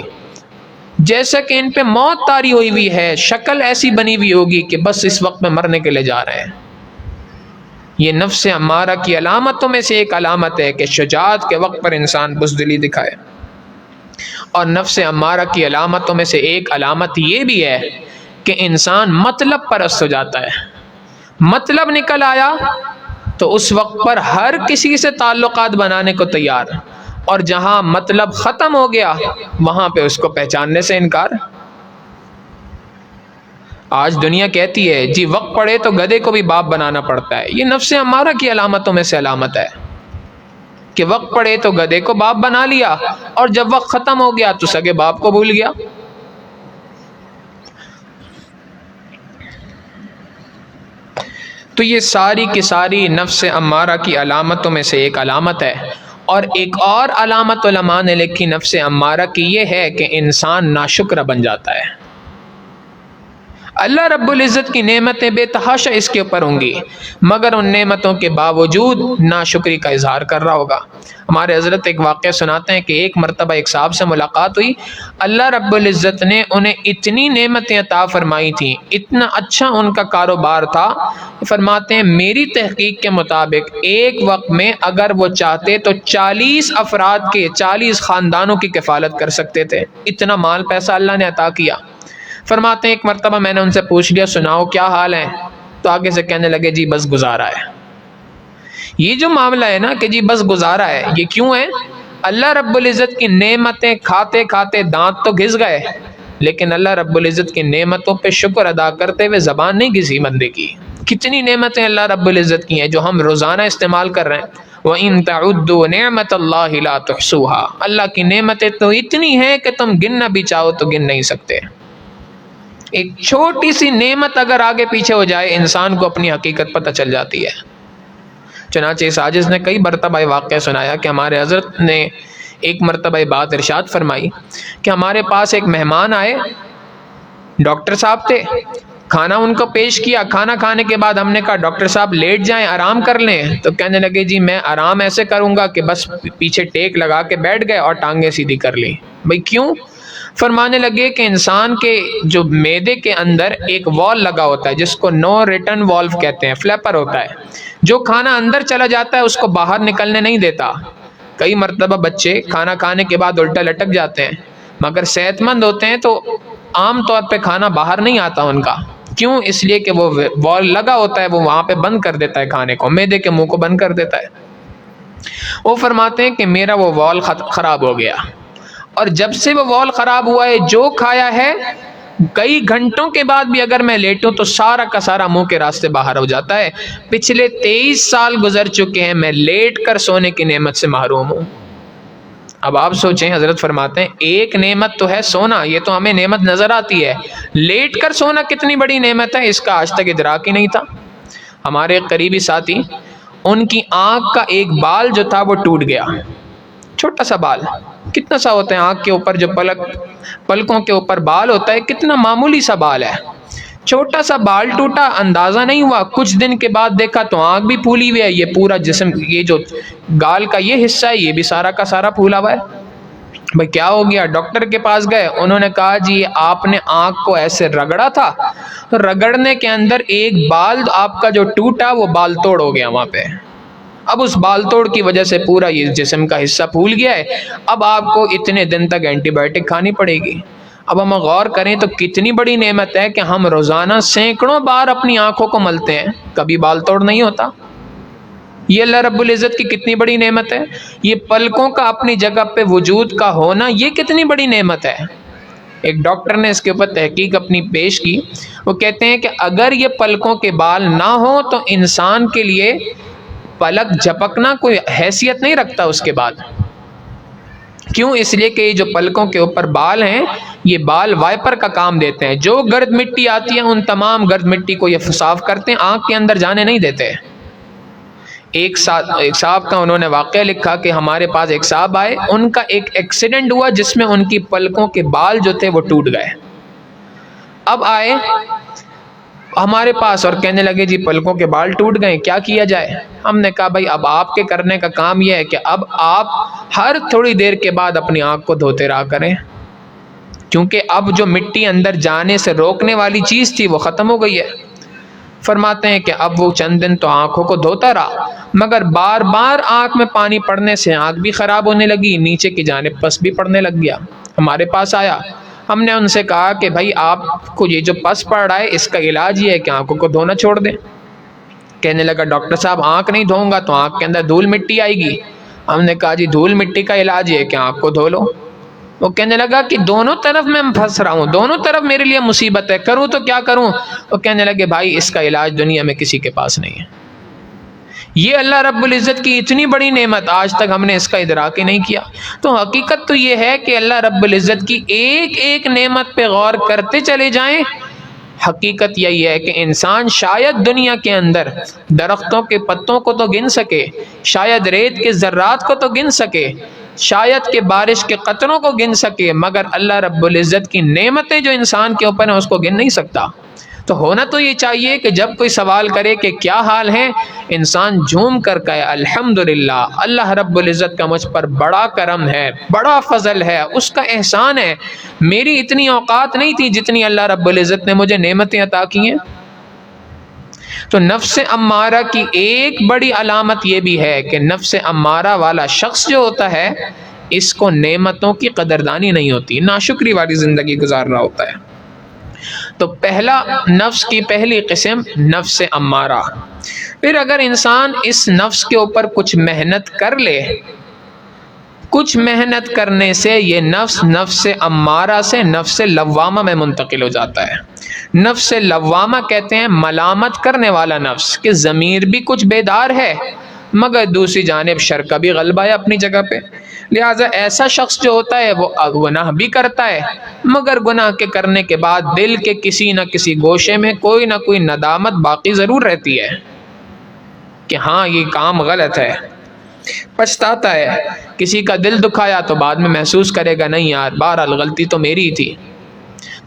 [SPEAKER 1] جیسا کہ ان پہ موت طاری ہوئی ہوئی ہے، شکل ایسی بنی ہوئی ہوگی کہ بس اس وقت میں مرنے کے لیے جا رہے ہیں۔ یہ نفس امارہ کی علامتوں میں سے ایک علامت ہے کہ شجاعت کے وقت پر انسان بزدلی دکھائے۔ اور نفس امارہ کی علامتوں میں سے ایک علامت یہ بھی ہے کہ انسان مطلب پرست ہو جاتا ہے. مطلب نکل آیا تو اس وقت پر ہر کسی سے تعلقات بنانے کو تیار، اور جہاں مطلب ختم ہو گیا وہاں پہ اس کو پہچاننے سے انکار. آج دنیا کہتی ہے جی وقت پڑے تو گدھے کو بھی باپ بنانا پڑتا ہے. یہ نفس امارہ کی علامتوں میں سے علامت ہے کہ وقت پڑے تو گدھے کو باپ بنا لیا، اور جب وقت ختم ہو گیا تو سگے باپ کو بھول گیا. تو یہ ساری کی ساری نفس امارہ کی علامتوں میں سے ایک علامت ہے. اور ایک اور علامت علماء نے لکھی نفس امارہ کی یہ ہے کہ انسان ناشکر بن جاتا ہے. اللہ رب العزت کی نعمتیں بے تحاشا اس کے اوپر ہوں گی، مگر ان نعمتوں کے باوجود ناشکری کا اظہار کر رہا ہوگا. ہمارے حضرت ایک واقعہ سناتے ہیں کہ ایک مرتبہ ایک صاحب سے ملاقات ہوئی. اللہ رب العزت نے انہیں اتنی نعمتیں عطا فرمائی تھیں، اتنا اچھا ان کا کاروبار تھا. فرماتے ہیں میری تحقیق کے مطابق ایک وقت میں اگر وہ چاہتے تو 40 افراد کے 40 خاندانوں کی کفالت کر سکتے تھے. اتنا مال پیسہ اللہ نے عطا کیا. فرماتے ہیں ایک مرتبہ میں نے ان سے پوچھ لیا سناؤ کیا حال ہے، تو آگے سے کہنے لگے جی بس گزارا ہے. یہ جو معاملہ ہے نا کہ جی بس گزارا ہے، یہ کیوں ہے؟ اللہ رب العزت کی نعمتیں کھاتے کھاتے دانت تو گھس گئے، لیکن اللہ رب العزت کی نعمتوں پہ شکر ادا کرتے ہوئے زبان نہیں گھسی بندے کی. کتنی نعمتیں اللہ رب العزت کی ہیں جو ہم روزانہ استعمال کر رہے ہیں. وَإِن تَعُدُّوا نِعْمَةَ اللَّهِ لَا تُحْصُوهَا، اللہ کی نعمتیں تو اتنی ہیں کہ تم گننا بھی چاہو تو گن نہیں سکتے. ایک چھوٹی سی نعمت اگر آگے پیچھے ہو جائے انسان کو اپنی حقیقت پتہ چل جاتی ہے. چنانچہ اس عاجز نے کئی مرتبہ واقعہ سنایا کہ ہمارے حضرت نے ایک مرتبہ بات ارشاد فرمائی کہ ہمارے پاس ایک مہمان آئے، ڈاکٹر صاحب تھے، کھانا ان کو پیش کیا. کھانا کھانے کے بعد ہم نے کہا ڈاکٹر صاحب لیٹ جائیں آرام کر لیں، تو کہنے لگے جی میں آرام ایسے کروں گا کہ بس پیچھے ٹیک لگا کے بیٹھ گئے اور ٹانگیں سیدھی کر لی. بھئی کیوں؟ فرمانے لگے کہ انسان کے جو معدے کے اندر ایک وال لگا ہوتا ہے جس کو نو ریٹرن والو کہتے ہیں، فلیپر ہوتا ہے، جو کھانا اندر چلا جاتا ہے اس کو باہر نکلنے نہیں دیتا. کئی مرتبہ بچے کھانا کھانے کے بعد الٹا لٹک جاتے ہیں، مگر صحت مند ہوتے ہیں تو عام طور پہ کھانا باہر نہیں آتا ان کا. کیوں؟ اس لیے کہ وہ وال لگا ہوتا ہے، وہ وہاں پہ بند کر دیتا ہے کھانے کو، معدے کے منہ کو بند کر دیتا ہے. وہ فرماتے ہیں کہ میرا وہ وال خراب ہو گیا، اور جب سے وہ وال خراب ہوا ہے جو کھایا ہے کئی گھنٹوں کے بعد بھی اگر میں لیٹوں تو سارا کا سارا منہ کے راستے باہر ہو جاتا ہے. پچھلے 23 سال گزر چکے ہیں، میں لیٹ کر سونے کی نعمت سے محروم ہوں. اب آپ سوچیں، حضرت فرماتے ہیں ایک نعمت تو ہے سونا، یہ تو ہمیں نعمت نظر آتی ہے، لیٹ کر سونا کتنی بڑی نعمت ہے اس کا آج تک ادراک ہی نہیں تھا. ہمارے ایک قریبی ساتھی، ان کی آنکھ کا ایک بال جو تھا وہ ٹوٹ گیا، چھوٹا سا بال، کتنا سا ہوتا ہے آنکھ کے اوپر جو پلکوں کے اوپر بال ہوتا ہے، کتنا معمولی سا بال ہے، چھوٹا سا بال ٹوٹا، اندازہ نہیں ہوا. کچھ دن کے بعد دیکھا تو آنکھ بھی پھولی ہوئی ہے، یہ پورا جسم، یہ جو گال کا یہ حصہ ہے یہ بھی سارا کا سارا پھولا ہوا ہے. بھئی کیا ہو گیا؟ ڈاکٹر کے پاس گئے، انہوں نے کہا جی آپ نے آنکھ کو ایسے رگڑا تھا، رگڑنے کے اندر ایک بال آپ کا جو ٹوٹا وہ بال توڑ ہو گیا وہاں پہ. اب اس بال توڑ کی وجہ سے پورا یہ جسم کا حصہ پھول گیا ہے، اب آپ کو اتنے دن تک اینٹی بائیوٹک کھانی پڑے گی. اب ہم غور کریں تو کتنی بڑی نعمت ہے کہ ہم روزانہ سینکڑوں بار اپنی آنکھوں کو ملتے ہیں، کبھی بال توڑ نہیں ہوتا. یہ اللہ رب العزت کی کتنی بڑی نعمت ہے. یہ پلکوں کا اپنی جگہ پہ وجود کا ہونا یہ کتنی بڑی نعمت ہے. ایک ڈاکٹر نے اس کے اوپر تحقیق اپنی پیش کی، وہ کہتے ہیں کہ اگر یہ پلکوں کے بال نہ ہوں تو انسان کے لیے پلک جھپکنا کوئی حیثیت نہیں رکھتا اس کے بعد. کیوں؟ اس لیے کہ یہ جو پلکوں کے اوپر بال ہیں یہ بال وائپر کا کام دیتے ہیں، جو گرد مٹی آتی ہے ان تمام گرد مٹی کو یہ صاف کرتے ہیں، آنکھ کے اندر جانے نہیں دیتے. ایک صاحب کا انہوں نے واقعہ لکھا کہ ہمارے پاس ایک صاحب آئے، ان کا ایک ایکسیڈنٹ ہوا جس میں ان کی پلکوں کے بال جو تھے وہ ٹوٹ گئے. اب آئے ہمارے پاس اور کہنے لگے جی پلکوں کے بال ٹوٹ گئے، کیا کیا جائے؟ ہم نے کہا بھائی اب آپ کے کرنے کا کام یہ ہے کہ اب آپ ہر تھوڑی دیر کے بعد اپنی آنکھ کو دھوتے رہا کریں، کیونکہ اب جو مٹی اندر جانے سے روکنے والی چیز تھی وہ ختم ہو گئی ہے. فرماتے ہیں کہ اب وہ چند دن تو آنکھوں کو دھوتا رہا، مگر بار بار آنکھ میں پانی پڑنے سے آنکھ بھی خراب ہونے لگی، نیچے کی جانب پس بھی پڑنے لگ گیا۔ ہمارے پاس آیا، ہم نے ان سے کہا کہ بھائی آپ کو یہ جو پس پڑ رہا ہے اس کا علاج یہ ہے کہ آنکھوں کو دھونا چھوڑ دیں۔ کہنے لگا ڈاکٹر صاحب آنکھ نہیں دھوؤں گا تو آنکھ کے اندر دھول مٹی آئے گی۔ ہم نے کہا جی دھول مٹی کا علاج یہ ہے کہ آنکھ کو دھو لو۔ وہ کہنے لگا کہ دونوں طرف میں پھنس رہا ہوں، دونوں طرف میرے لیے مصیبت ہے، کروں تو کیا کروں؟ وہ کہنے لگے بھائی اس کا علاج دنیا میں کسی کے پاس نہیں ہے۔ یہ اللہ رب العزت کی اتنی بڑی نعمت، آج تک ہم نے اس کا ادراک ہی نہیں کیا۔ تو حقیقت تو یہ ہے کہ اللہ رب العزت کی ایک ایک نعمت پہ غور کرتے چلے جائیں۔ حقیقت یہی ہے کہ انسان شاید دنیا کے اندر درختوں کے پتوں کو تو گن سکے، شاید ریت کے ذرات کو تو گن سکے، شاید کہ بارش کے قطروں کو گن سکے، مگر اللہ رب العزت کی نعمتیں جو انسان کے اوپر ہیں اس کو گن نہیں سکتا۔ تو ہونا تو یہ چاہیے کہ جب کوئی سوال کرے کہ کیا حال ہے، انسان جھوم کر کہے الحمدللہ، اللہ رب العزت کا مجھ پر بڑا کرم ہے، بڑا فضل ہے، اس کا احسان ہے، میری اتنی اوقات نہیں تھی جتنی اللہ رب العزت نے مجھے نعمتیں عطا کی ہیں۔ تو نفس امارہ کی ایک بڑی علامت یہ بھی ہے کہ نفس امارہ والا شخص جو ہوتا ہے اس کو نعمتوں کی قدردانی نہیں ہوتی، ناشکری والی زندگی گزار رہا ہوتا ہے۔ تو پہلا نفس کی پہلی قسم نفس امارہ۔ پھر اگر انسان اس نفس کے اوپر کچھ محنت کر لے، کچھ محنت کرنے سے یہ نفس امارہ سے نفس لوامہ میں منتقل ہو جاتا ہے۔ نفس لوامہ کہتے ہیں ملامت کرنے والا نفس، کہ ضمیر بھی کچھ بیدار ہے مگر دوسری جانب شر کا بھی غلبہ ہے اپنی جگہ پہ۔ لہٰذا ایسا شخص جو ہوتا ہے وہ گناہ بھی کرتا ہے، مگر گناہ کے کرنے کے بعد دل کے کسی نہ کسی گوشے میں کوئی نہ کوئی ندامت باقی ضرور رہتی ہے کہ ہاں یہ کام غلط ہے، پچھتاتا ہے۔ کسی کا دل دکھایا تو بعد میں محسوس کرے گا نہیں یار بہرحال غلطی تو میری ہی تھی۔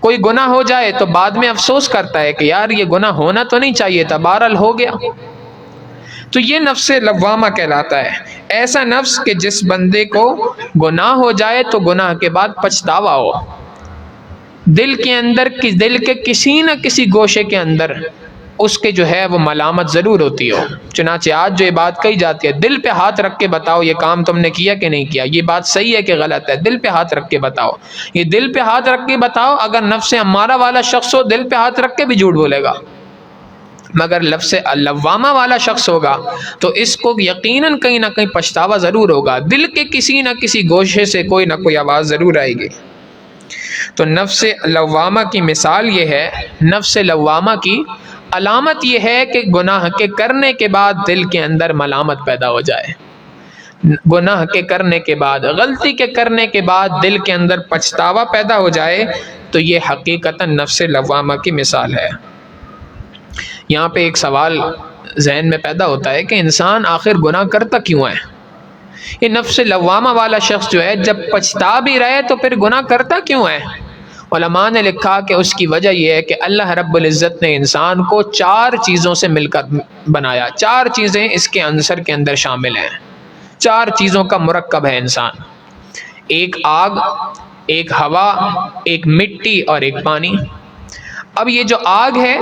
[SPEAKER 1] کوئی گناہ ہو جائے تو بعد میں افسوس کرتا ہے کہ یار یہ گناہ ہونا تو نہیں چاہیے تھا، بہرحال ہو گیا۔ تو یہ نفس لوامہ کہلاتا ہے، ایسا نفس کہ جس بندے کو گناہ ہو جائے تو گناہ کے بعد پچھتاوا ہو، دل کے اندر دل کے کسی نہ کسی گوشے کے اندر اس کے جو ہے وہ ملامت ضرور ہوتی ہو۔ چنانچہ آج جو یہ بات کہی جاتی ہے دل پہ ہاتھ رکھ کے بتاؤ یہ کام تم نے کیا کہ نہیں کیا، یہ بات صحیح ہے کہ غلط ہے، دل پہ ہاتھ رکھ کے بتاؤ۔ یہ دل پہ ہاتھ رکھ کے بتاؤ، اگر نفس امارہ والا شخص ہو دل پہ ہاتھ رکھ کے بھی جھوٹ بولے گا، مگر نفس لوامہ والا شخص ہوگا تو اس کو یقیناً کہیں نہ کہیں پچھتاوا ضرور ہوگا، دل کے کسی نہ کسی گوشے سے کوئی نہ کوئی آواز ضرور آئے گی۔ تو نفس لوامہ کی مثال یہ ہے، نفس لوامہ کی علامت یہ ہے کہ گناہ کے کرنے کے بعد دل کے اندر ملامت پیدا ہو جائے، گناہ کے کرنے کے بعد، غلطی کے کرنے کے بعد دل کے اندر پچھتاوا پیدا ہو جائے، تو یہ حقیقتاً نفس لوامہ کی مثال ہے۔ یہاں پہ ایک سوال ذہن میں پیدا ہوتا ہے کہ انسان آخر گناہ کرتا کیوں ہے؟ یہ نفس لوامہ والا شخص جو ہے جب پچھتا بھی رہے تو پھر گناہ کرتا کیوں ہے؟ علماء نے لکھا کہ اس کی وجہ یہ ہے کہ اللہ رب العزت نے انسان کو 4 چیزوں سے مل کر بنایا، 4 چیزیں اس کے عنصر کے اندر شامل ہیں، 4 چیزوں کا مرکب ہے انسان، ایک آگ، ایک ہوا، ایک مٹی اور ایک پانی۔ اب یہ جو آگ ہے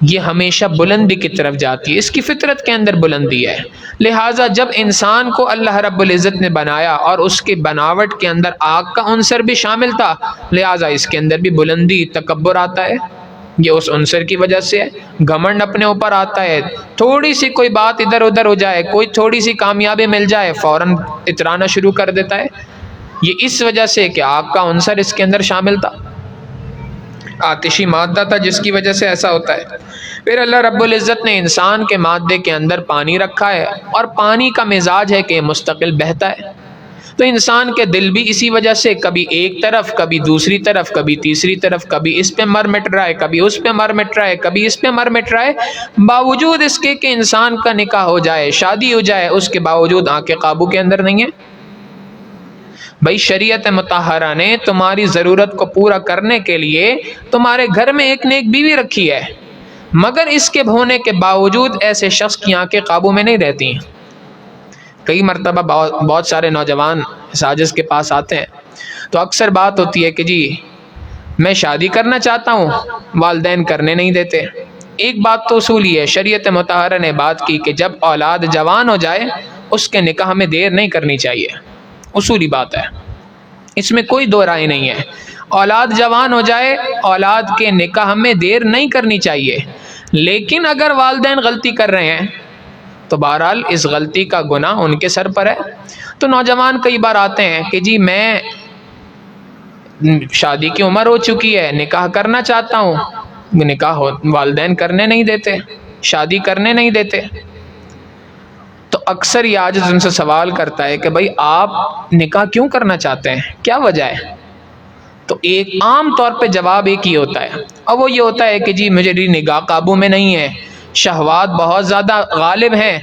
[SPEAKER 1] یہ ہمیشہ بلندی کی طرف جاتی ہے، اس کی فطرت کے اندر بلندی ہے، لہٰذا جب انسان کو اللہ رب العزت نے بنایا اور اس کی بناوٹ کے اندر آگ کا عنصر بھی شامل تھا، لہٰذا اس کے اندر بھی بلندی، تکبر آتا ہے، یہ اس عنصر کی وجہ سے ہے۔ گھمنڈ اپنے اوپر آتا ہے، تھوڑی سی کوئی بات ادھر ادھر ہو جائے، کوئی تھوڑی سی کامیابی مل جائے فوراً اترانا شروع کر دیتا ہے، یہ اس وجہ سے کہ آگ کا عنصر اس کے اندر شامل تھا، آتشی مادہ تھا جس کی وجہ سے ایسا ہوتا ہے۔ پھر اللہ رب العزت نے انسان کے مادے کے اندر پانی رکھا ہے، اور پانی کا مزاج ہے کہ مستقل بہتا ہے، تو انسان کے دل بھی اسی وجہ سے کبھی ایک طرف، کبھی دوسری طرف، کبھی تیسری طرف، کبھی اس پہ مر مٹ رہا ہے، کبھی اس پہ مر مٹ رہا ہے، کبھی اس پہ مر مٹ رہا ہے، باوجود اس کے کہ انسان کا نکاح ہو جائے، شادی ہو جائے، اس کے باوجود آنکھیں قابو کے اندر نہیں ہیں۔ بھائی شریعت مطہرہ نے تمہاری ضرورت کو پورا کرنے کے لیے تمہارے گھر میں ایک نیک بیوی رکھی ہے، مگر اس کے ہونے کے باوجود ایسے شخص کی آنکھیں قابو میں نہیں رہتی۔ کئی مرتبہ بہت سارے نوجوان ساجد کے پاس آتے ہیں تو اکثر بات ہوتی ہے کہ جی میں شادی کرنا چاہتا ہوں، والدین کرنے نہیں دیتے، ایک بات تو اصول ہی ہے، شریعت مطہرہ نے بات کی کہ جب اولاد جوان ہو جائے اس کے نکاح میں دیر نہیں کرنی چاہیے، اصولی بات ہے، اس میں کوئی دو رائے نہیں ہے۔ اولاد جوان ہو جائے، اولاد کے نکاح میں دیر نہیں کرنی چاہیے، لیکن اگر والدین غلطی کر رہے ہیں تو بہرحال اس غلطی کا گناہ ان کے سر پر ہے۔ تو نوجوان کئی بار آتے ہیں کہ جی میں شادی کی عمر ہو چکی ہے، نکاح کرنا چاہتا ہوں، نکاح والدین کرنے نہیں دیتے، شادی کرنے نہیں دیتے۔ تو اکثر یہ عاجز ان سے سوال کرتا ہے کہ بھائی آپ نکاح کیوں کرنا چاہتے ہیں، کیا وجہ ہے؟ تو ایک عام طور پہ جواب ایک ہی ہوتا ہے، اور وہ یہ ہوتا ہے کہ جی میری نگاہ قابو میں نہیں ہے، شہوات بہت زیادہ غالب ہیں،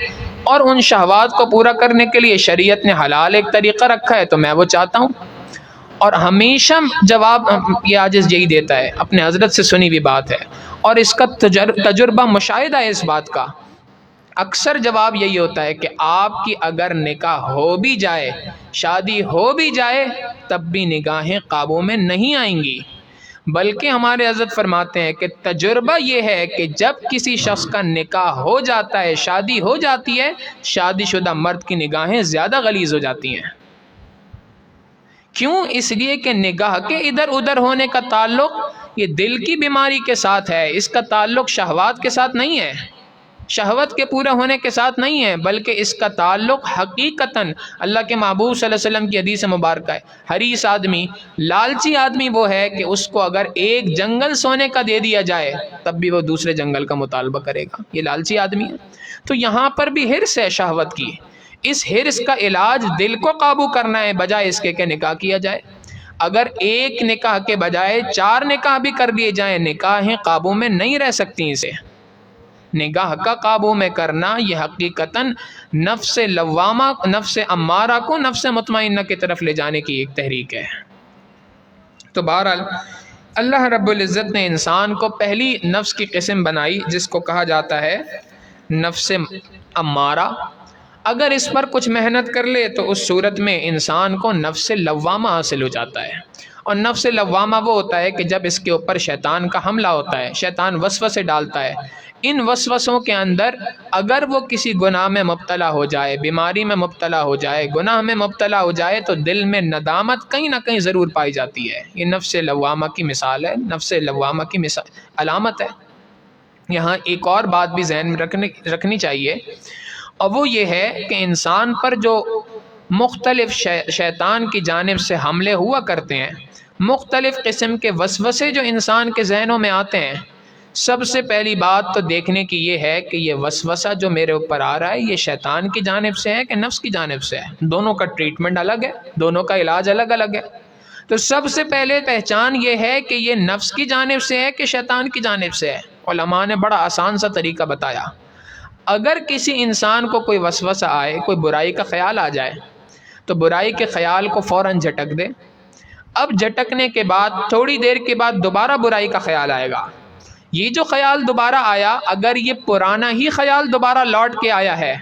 [SPEAKER 1] اور ان شہوات کو پورا کرنے کے لیے شریعت نے حلال ایک طریقہ رکھا ہے تو میں وہ چاہتا ہوں۔ اور ہمیشہ جواب یہ عاجز یہی دیتا ہے، اپنے حضرت سے سنی ہوئی بات ہے، اور اس کا تجربہ مشاہدہ ہے اس بات کا۔ اکثر جواب یہی ہوتا ہے کہ آپ کی اگر نکاح ہو بھی جائے، شادی ہو بھی جائے، تب بھی نگاہیں قابو میں نہیں آئیں گی، بلکہ ہمارے حضرت فرماتے ہیں کہ تجربہ یہ ہے کہ جب کسی شخص کا نکاح ہو جاتا ہے، شادی ہو جاتی ہے، شادی شدہ مرد کی نگاہیں زیادہ غلیظ ہو جاتی ہیں۔ کیوں؟ اس لیے کہ نگاہ کے ادھر ادھر ہونے کا تعلق یہ دل کی بیماری کے ساتھ ہے، اس کا تعلق شہوات کے ساتھ نہیں ہے، شہوت کے پورا ہونے کے ساتھ نہیں ہے، بلکہ اس کا تعلق حقیقتاً اللہ کے محبوب صلی اللہ علیہ وسلم کی حدیث مبارکہ ہے، حریص آدمی، لالچی آدمی وہ ہے کہ اس کو اگر ایک جنگل سونے کا دے دیا جائے تب بھی وہ دوسرے جنگل کا مطالبہ کرے گا، یہ لالچی آدمی ہے۔ تو یہاں پر بھی حرص ہے شہوت کی، اس حرص کا علاج دل کو قابو کرنا ہے، بجائے اس کے کہ نکاح کیا جائے۔ اگر ایک نکاح کے بجائے 4 نکاح بھی کر دیے جائیں، نکاحیں قابو میں نہیں رہ سکتی۔ اسے نگاہ کا قابو میں کرنا یہ حقیقتاً نفس لوامہ، نفس امارہ کو نفس مطمئنہ کی طرف لے جانے کی ایک تحریک ہے۔ تو بہرحال اللہ رب العزت نے انسان کو پہلی نفس کی قسم بنائی جس کو کہا جاتا ہے نفس امارہ۔ اگر اس پر کچھ محنت کر لے تو اس صورت میں انسان کو نفس لوامہ حاصل ہو جاتا ہے، اور نفس لوامہ وہ ہوتا ہے کہ جب اس کے اوپر شیطان کا حملہ ہوتا ہے، شیطان وسوسے ڈالتا ہے، ان وسوسوں کے اندر اگر وہ کسی گناہ میں مبتلا ہو جائے، بیماری میں مبتلا ہو جائے، گناہ میں مبتلا ہو جائے، تو دل میں ندامت کہیں نہ کہیں ضرور پائی جاتی ہے۔ یہ نفس لوامہ کی مثال ہے، نفس لوامہ کی علامت ہے۔ یہاں ایک اور بات بھی ذہن میں رکھنی چاہیے، اور وہ یہ ہے کہ انسان پر جو مختلف شیطان کی جانب سے حملے ہوا کرتے ہیں، مختلف قسم کے وسوسے جو انسان کے ذہنوں میں آتے ہیں، سب سے پہلی بات تو دیکھنے کی یہ ہے کہ یہ وسوسہ جو میرے اوپر آ رہا ہے یہ شیطان کی جانب سے ہے کہ نفس کی جانب سے ہے۔ دونوں کا ٹریٹمنٹ الگ ہے، دونوں کا علاج الگ الگ ہے۔ تو سب سے پہلے پہچان یہ ہے کہ یہ نفس کی جانب سے ہے کہ شیطان کی جانب سے ہے۔ علماء نے بڑا آسان سا طریقہ بتایا، اگر کسی انسان کو کوئی وسوسہ آئے، کوئی برائی کا خیال آ جائے، تو برائی کے خیال کو فوراً جھٹک دے۔ اب جھٹکنے کے بعد تھوڑی دیر کے بعد دوبارہ برائی کا خیال آئے گا، یہ جو خیال دوبارہ آیا، اگر یہ پرانا ہی خیال دوبارہ لوٹ کے آیا ہے،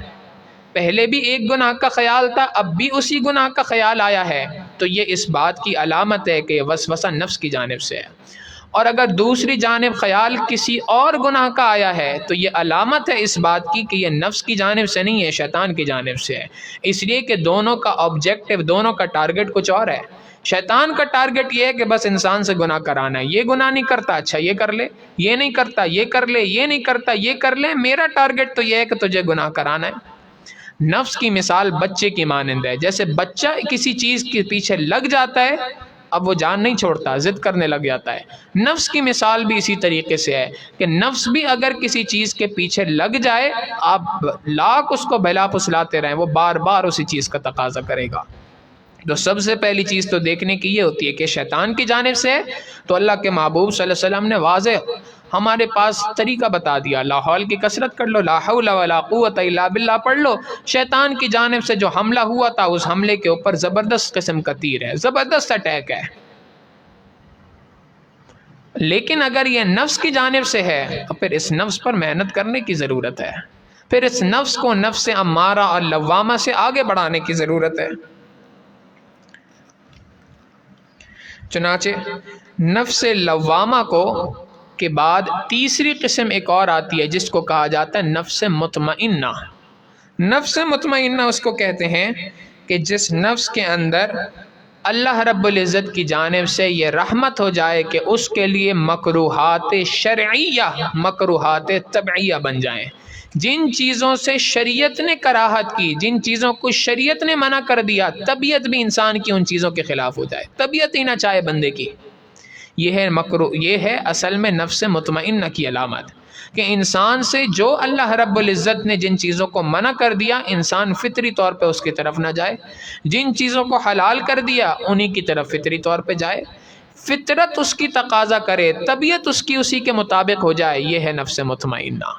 [SPEAKER 1] پہلے بھی ایک گناہ کا خیال تھا، اب بھی اسی گناہ کا خیال آیا ہے، تو یہ اس بات کی علامت ہے کہ وسوسہ نفس کی جانب سے ہے۔ اور اگر دوسری جانب خیال کسی اور گناہ کا آیا ہے تو یہ علامت ہے اس بات کی کہ یہ نفس کی جانب سے نہیں ہے، شیطان کی جانب سے ہے، اس لیے کہ دونوں کا آبجیکٹو، دونوں کا ٹارگٹ کچھ اور ہے۔ شیطان کا ٹارگٹ یہ ہے کہ بس انسان سے گناہ کرانا ہے، یہ گناہ نہیں کرتا، اچھا یہ کر لے، یہ نہیں کرتا یہ کر لے، یہ نہیں کرتا یہ کر لے، میرا ٹارگٹ تو یہ ہے کہ تجھے گناہ کرانا ہے۔ نفس کی مثال بچے کی مانند ہے، جیسے بچہ کسی چیز کے پیچھے لگ جاتا ہے، اب وہ جان نہیں چھوڑتا، ضد کرنے لگ جاتا ہے۔ نفس کی مثال بھی اسی طریقے سے ہے کہ نفس بھی اگر کسی چیز کے پیچھے لگ جائے، آپ لاکھ اس کو بہلا پھسلاتے رہیں، وہ بار بار اسی چیز کا تقاضا کرے گا۔ تو سب سے پہلی چیز تو دیکھنے کی یہ ہوتی ہے کہ شیطان کی جانب سے ہے، تو اللہ کے محبوب صلی اللہ علیہ وسلم نے واضح ہمارے پاس طریقہ بتا دیا، لا حول کی کثرت کر لو، لا حول ولا قوت الا باللہ پڑھ لو۔ شیطان کی جانب سے جو حملہ ہوا تھا، اس حملے کے اوپر زبردست قسم کا تیر ہے، زبردست اٹیک ہے۔ لیکن اگر یہ نفس کی جانب سے ہے تو پھر اس نفس پر محنت کرنے کی ضرورت ہے، پھر اس نفس کو نفس امارہ اور لوامہ سے آگے بڑھانے کی ضرورت ہے۔ چنانچہ نفس لوامہ کو کے بعد تیسری قسم ایک اور آتی ہے جس کو کہا جاتا ہے نفس مطمئنہ۔ نفس مطمئنہ اس کو کہتے ہیں کہ جس نفس کے اندر اللہ رب العزت کی جانب سے یہ رحمت ہو جائے کہ اس کے لیے مکروہات شرعیہ مکروہات طبعیہ بن جائیں، جن چیزوں سے شریعت نے کراہت کی، جن چیزوں کو شریعت نے منع کر دیا، طبیعت بھی انسان کی ان چیزوں کے خلاف ہو جائے، طبیعت ہی نہ چاہے بندے کی۔ یہ ہے اصل میں نفس مطمئنہ کی علامت، کہ انسان سے جو اللہ رب العزت نے جن چیزوں کو منع کر دیا انسان فطری طور پہ اس کی طرف نہ جائے، جن چیزوں کو حلال کر دیا انہی کی طرف فطری طور پہ جائے، فطرت اس کی تقاضا کرے، طبیعت اس کی اسی کے مطابق ہو جائے، یہ ہے نفس مطمئنہ۔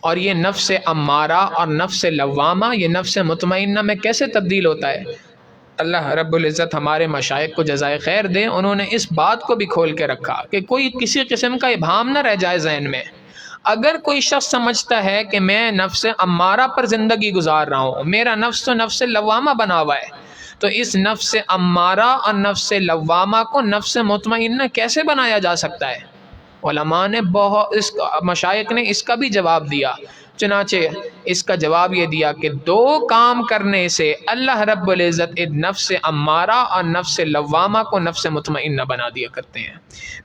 [SPEAKER 1] اور یہ نفس امارہ اور نفس لوامہ یہ نفس مطمئنہ میں کیسے تبدیل ہوتا ہے؟ اللہ رب العزت ہمارے مشائخ کو جزائے خیر دے، انہوں نے اس بات کو بھی کھول کے رکھا کہ کوئی کسی قسم کا ابہام نہ رہ جائے ذہن میں۔ اگر کوئی شخص سمجھتا ہے کہ میں نفس امارہ پر زندگی گزار رہا ہوں، میرا نفس تو نفس لوامہ بنا ہوا ہے، تو اس نفس امارہ اور نفس لوامہ کو نفس مطمئنہ کیسے بنایا جا سکتا ہے؟ علماء نے مشائخ نے اس کا بھی جواب دیا، چنانچہ اس کا جواب یہ دیا کہ دو کام کرنے سے اللہ رب العزت نفس امارہ اور نفس لوامہ کو نفس مطمئنہ بنا دیا کرتے ہیں۔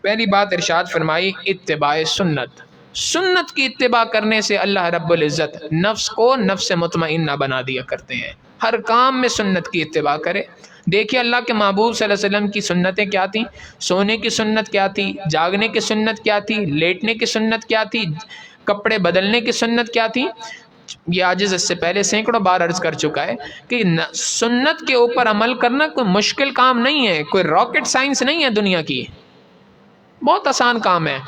[SPEAKER 1] پہلی بات ارشاد فرمائی اتباع سنت، سنت کی اتباع کرنے سے اللہ رب العزت نفس کو نفس مطمئنہ بنا دیا کرتے ہیں، ہر کام میں سنت کی اتباع کرے۔ دیکھیے اللہ کے محبوب صلی اللہ علیہ وسلم کی سنتیں کیا تھیں، سونے کی سنت کیا تھی، جاگنے کی سنت کیا تھی، لیٹنے کی سنت کیا تھی، کپڑے بدلنے کی سنت کیا تھی۔ یہ عاجز اس سے پہلے سینکڑوں بار عرض کر چکا ہے کہ سنت کے اوپر عمل کرنا کوئی مشکل کام نہیں ہے، کوئی راکٹ سائنس نہیں ہے دنیا کی، بہت آسان کام ہے۔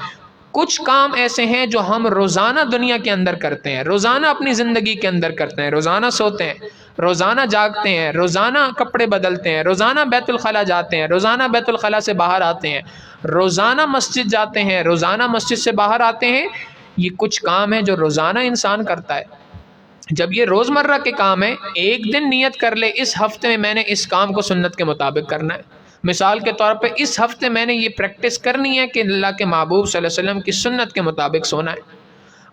[SPEAKER 1] کچھ کام ایسے ہیں جو ہم روزانہ دنیا کے اندر کرتے ہیں، روزانہ اپنی زندگی کے اندر کرتے ہیں، روزانہ سوتے ہیں، روزانہ جاگتے ہیں، روزانہ کپڑے بدلتے ہیں، روزانہ بیت الخلاء جاتے ہیں، روزانہ بیت الخلاء سے باہر آتے ہیں، روزانہ مسجد جاتے ہیں، روزانہ مسجد سے باہر آتے ہیں۔ یہ کچھ کام ہیں جو روزانہ انسان کرتا ہے۔ جب یہ روزمرہ کے کام ہیں، ایک دن نیت کر لے اس ہفتے میں نے اس کام کو سنت کے مطابق کرنا ہے۔ مثال کے طور پہ اس ہفتے میں نے یہ پریکٹس کرنی ہے کہ اللہ کے محبوب صلی اللہ علیہ وسلم کی سنت کے مطابق سونا ہے،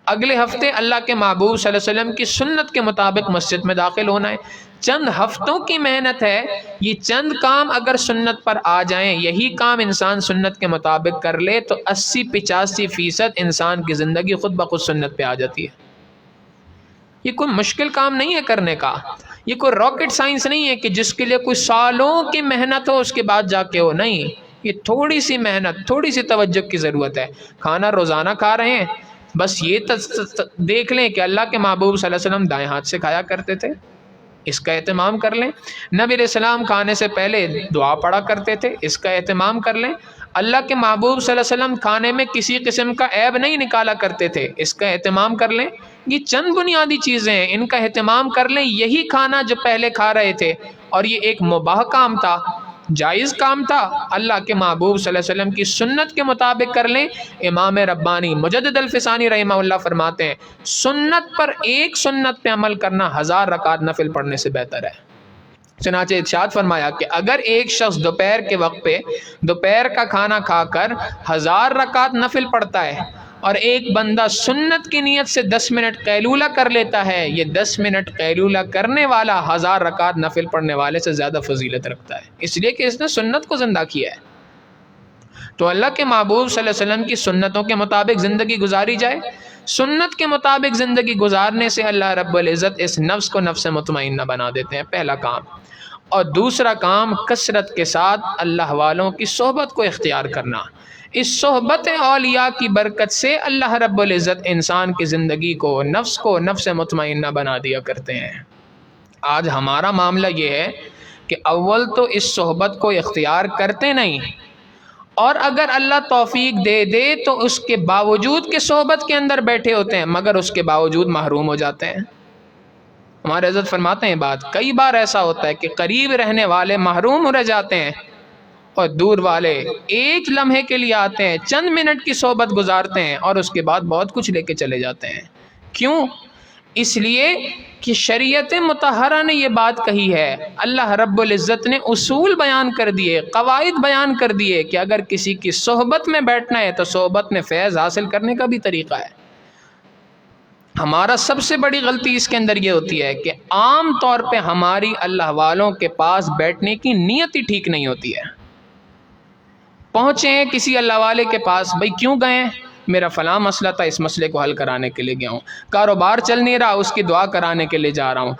[SPEAKER 1] اگلے ہفتے اللہ کے محبوب صلی اللہ علیہ وسلم کی سنت کے مطابق مسجد میں داخل ہونا ہے۔ چند ہفتوں کی محنت ہے، یہ چند کام اگر سنت پر آ جائیں، یہی کام انسان سنت کے مطابق کر لے تو 80-85% انسان کی زندگی خود بخود سنت پہ آ جاتی ہے۔ یہ کوئی مشکل کام نہیں ہے کرنے کا، یہ کوئی راکٹ سائنس نہیں ہے کہ جس کے لیے کوئی سالوں کی محنت ہو اس کے بعد جا کے ہو، نہیں، یہ تھوڑی سی محنت، تھوڑی سی توجہ کی ضرورت ہے۔ کھانا روزانہ کھا رہے ہیں، بس یہ دیکھ لیں کہ اللہ کے محبوب صلی اللہ علیہ وسلم دائیں ہاتھ سے کھایا کرتے تھے، اس کا اہتمام کر لیں۔ نبی علیہ السلام کھانے سے پہلے دعا پڑھا کرتے تھے، اس کا اہتمام کر لیں۔ اللہ کے محبوب صلی اللہ علیہ وسلم کھانے میں کسی قسم کا عیب نہیں نکالا کرتے تھے، اس کا اہتمام کر لیں۔ یہ چند بنیادی چیزیں ہیں، ان کا اہتمام کر لیں۔ یہی کھانا جو پہلے کھا رہے تھے اور یہ ایک مباح کام تھا، جائز کام تھا، اللہ کے محبوب صلی اللہ علیہ وسلم کی سنت کے مطابق کر لیں۔ امام ربانی مجدد الفسانی رحمہ اللہ فرماتے ہیں سنت پر ایک سنت پہ عمل کرنا 1000 رکعت نفل پڑھنے سے بہتر ہے۔ چنانچہ ارشاد فرمایا کہ اگر ایک شخص دوپہر کے وقت پہ دوپہر کا کھانا کھا کر 1000 رکعت نفل پڑھتا ہے اور ایک بندہ سنت کی نیت سے 10 منٹ قیلولہ کر لیتا ہے، یہ 10 منٹ قیلولہ کرنے والا 1000 رکعت نفل پڑھنے والے سے زیادہ فضیلت رکھتا ہے، اس لیے کہ اس نے سنت کو زندہ کیا ہے۔ تو اللہ کے محبوب صلی اللہ علیہ وسلم کی سنتوں کے مطابق زندگی گزاری جائے۔ سنت کے مطابق زندگی گزارنے سے اللہ رب العزت اس نفس کو نفس مطمئنہ بنا دیتے ہیں، پہلا کام۔ اور دوسرا کام کثرت کے ساتھ اللہ والوں کی صحبت کو اختیار کرنا۔ اس صحبت اولیاء کی برکت سے اللہ رب العزت انسان کی زندگی کو نفس مطمئنہ بنا دیا کرتے ہیں۔ آج ہمارا معاملہ یہ ہے کہ اول تو اس صحبت کو اختیار کرتے نہیں، اور اگر اللہ توفیق دے دے تو اس کے باوجود کہ صحبت کے اندر بیٹھے ہوتے ہیں مگر اس کے باوجود محروم ہو جاتے ہیں۔ ہمارے حضرت فرماتے ہیں بات، کئی بار ایسا ہوتا ہے کہ قریب رہنے والے محروم ہو رہ جاتے ہیں اور دور والے ایک لمحے کے لیے آتے ہیں، چند منٹ کی صحبت گزارتے ہیں اور اس کے بعد بہت کچھ لے کے چلے جاتے ہیں۔ کیوں؟ اس لیے کہ شریعت مطہرہ نے یہ بات کہی ہے، اللہ رب العزت نے اصول بیان کر دیے، قواعد بیان کر دیے کہ اگر کسی کی صحبت میں بیٹھنا ہے تو صحبت میں فیض حاصل کرنے کا بھی طریقہ ہے۔ ہمارا سب سے بڑی غلطی اس کے اندر یہ ہوتی ہے کہ عام طور پہ ہماری اللہ والوں کے پاس بیٹھنے کی نیت ہی ٹھیک نہیں ہوتی ہے۔ پہنچے ہیں کسی اللہ والے کے پاس، بھئی کیوں گئے ہیں؟ میرا فلاں مسئلہ تھا، اس مسئلے کو حل کرانے کے لیے گیا ہوں۔ کاروبار چل نہیں رہا، اس کی دعا کرانے کے لیے جا رہا ہوں۔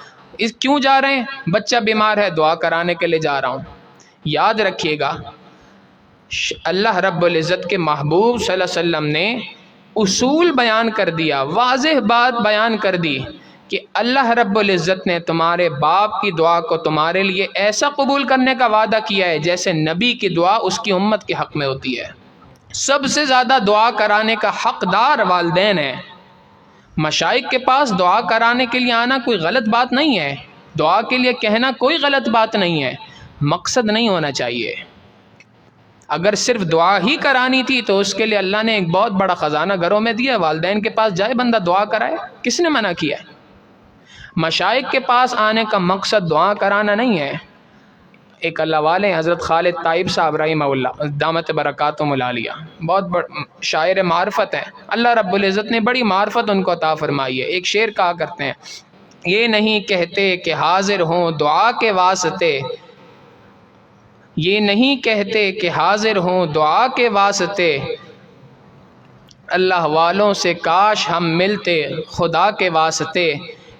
[SPEAKER 1] کیوں جا رہے ہیں؟ بچہ بیمار ہے، دعا کرانے کے لیے جا رہا ہوں۔ یاد رکھیے گا، اللہ رب العزت کے محبوب صلی اللہ علیہ وسلم نے اصول بیان کر دیا، واضح بات بیان کر دی کہ اللہ رب العزت نے تمہارے باپ کی دعا کو تمہارے لیے ایسا قبول کرنے کا وعدہ کیا ہے جیسے نبی کی دعا اس کی امت کے حق میں ہوتی ہے۔ سب سے زیادہ دعا کرانے کا حقدار والدین ہیں۔ مشائخ کے پاس دعا کرانے کے لیے آنا کوئی غلط بات نہیں ہے، دعا کے لیے کہنا کوئی غلط بات نہیں ہے، مقصد نہیں ہونا چاہیے۔ اگر صرف دعا ہی کرانی تھی تو اس کے لیے اللہ نے ایک بہت بڑا خزانہ گھروں میں دیا، والدین کے پاس جائے بندہ دعا کرائے، کس نے منع کیا ہے؟ مشائخ کے پاس آنے کا مقصد دعا کرانا نہیں ہے۔ ایک اللہ والے حضرت خالد طائب صاحب رحمہ اللہ دامت برکاتہم العالیہ، بہت بڑے شاعر معرفت ہیں، اللہ رب العزت نے بڑی معرفت ان کو عطا فرمائی ہے۔ ایک شعر کہا کرتے ہیں، یہ نہیں کہتے کہ حاضر ہوں دعا کے واسطے، یہ نہیں کہتے کہ حاضر ہوں دعا کے واسطے، اللہ والوں سے کاش ہم ملتے خدا کے واسطے،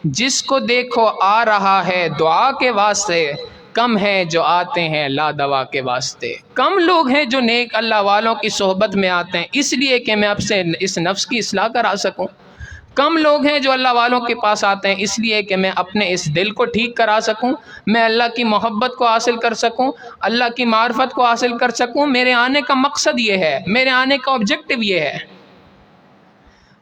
[SPEAKER 1] جس کو دیکھو آ رہا ہے دعا کے واسطے، کم ہیں جو آتے ہیں لا دوا کے واسطے۔ کم لوگ ہیں جو نیک اللہ والوں کی صحبت میں آتے ہیں اس لیے کہ میں اب سے اس نفس کی اصلاح کرا سکوں۔ کم لوگ ہیں جو اللہ والوں کے پاس آتے ہیں اس لیے کہ میں اپنے اس دل کو ٹھیک کرا سکوں، میں اللہ کی محبت کو حاصل کر سکوں، اللہ کی معرفت کو حاصل کر سکوں۔ میرے آنے کا مقصد یہ ہے، میرے آنے کا آبجیکٹو یہ ہے۔